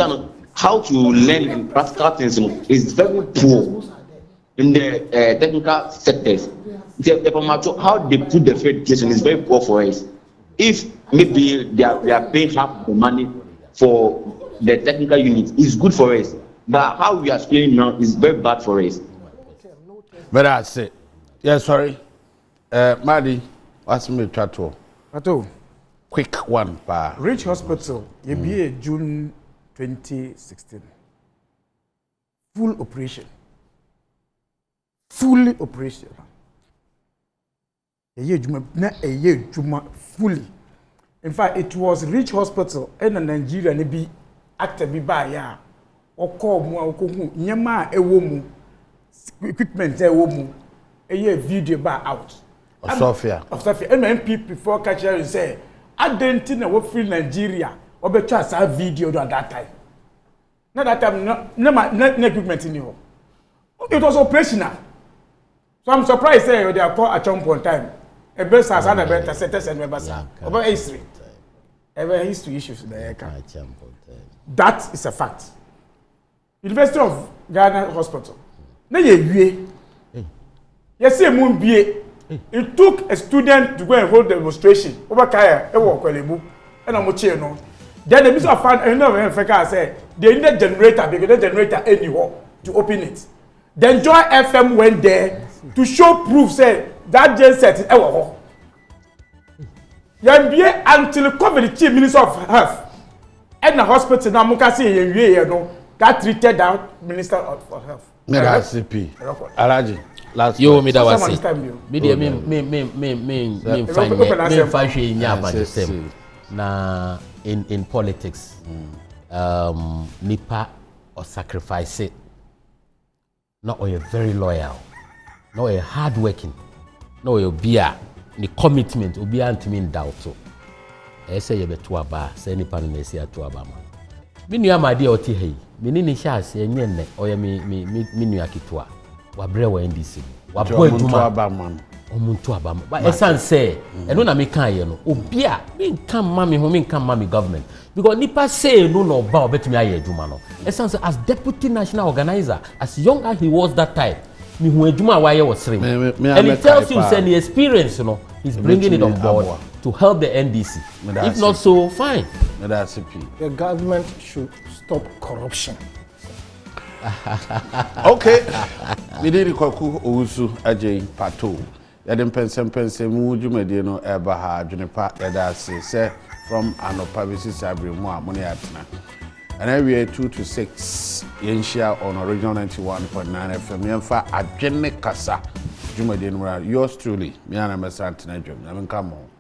How to learn in practical things is very poor in the technical sectors. How they put the free education is very poor for us. If maybe they are paying half the money for the technical unit, it's good for us. But how we are spending now is very bad for us. But that's it. Yeah, sorry. Madi, what's me try to? Quick one, pa. Rich Hospital, be June 2016. Full operation. Fully operational. Fully. In fact, it was Rich Hospital in Nigeria and be active be by ya. Oko mu okohu nyama ewo equipment ewo mu video ba out. Of Sophia. And MP before catcher say Adentina wo free Nigeria obetwa sa video at that time. Not that time no equipment in here. It was operational. So I'm surprised say they are called at some point time. A best as an better setters and members about history. Ever history issues there. That is a fact. University of Ghana Hospital. Na ye yes say moon be. It took a student to go and hold demonstration over Kaya, Kwelebu, and Amoche no. Then the Minister of Finance said they need a generator because the generator anywhere to open it. Then Joy FM went there to show proof say that gen set is ewo. Yambie until COVID chief Minister of Health and the hospital now muka say yenwie no that treated that Minister of Health. Meda CP. Alaji. Yo me da wasi. Me dey me fashion nya na in politics. Nipa or sacrifice it. Not or you're very loyal. No you're hard working. No you're beer. The commitment obi antimi doubt so. I say you be to aba, say nipa no say to aba ma. Me nua ma dey oti hei. Me ni sha ase enye nne or me nua kitwa. Wabre wa NDC. Waboy duma aba man. Omuntu aba ma. But esan say, eno na me kan ye no. Obi a me nkan ma me ho me nkan ma me government. Because nipa say no no ba obetumi aye adwuma no. Esan say as deputy national organizer, as young as he was that time, me hu adwuma wa ye was three. And it tells you say the experience, you know, he's bringing it on board to help the NDC. If not so, fine. The government should stop corruption. Okay. We did kwaku owusu ajay pato. Yade Mpensenmpensenmu dwumade no eba ha dwunepa yada se from anopa bisi sabre mu a mo ne atena. And then we are 2 to 6 Yenshia on original 91.9 FM. Yemfa Adjene Kasa. Yours truly, Miana Mesantina Jum. I mean, come on.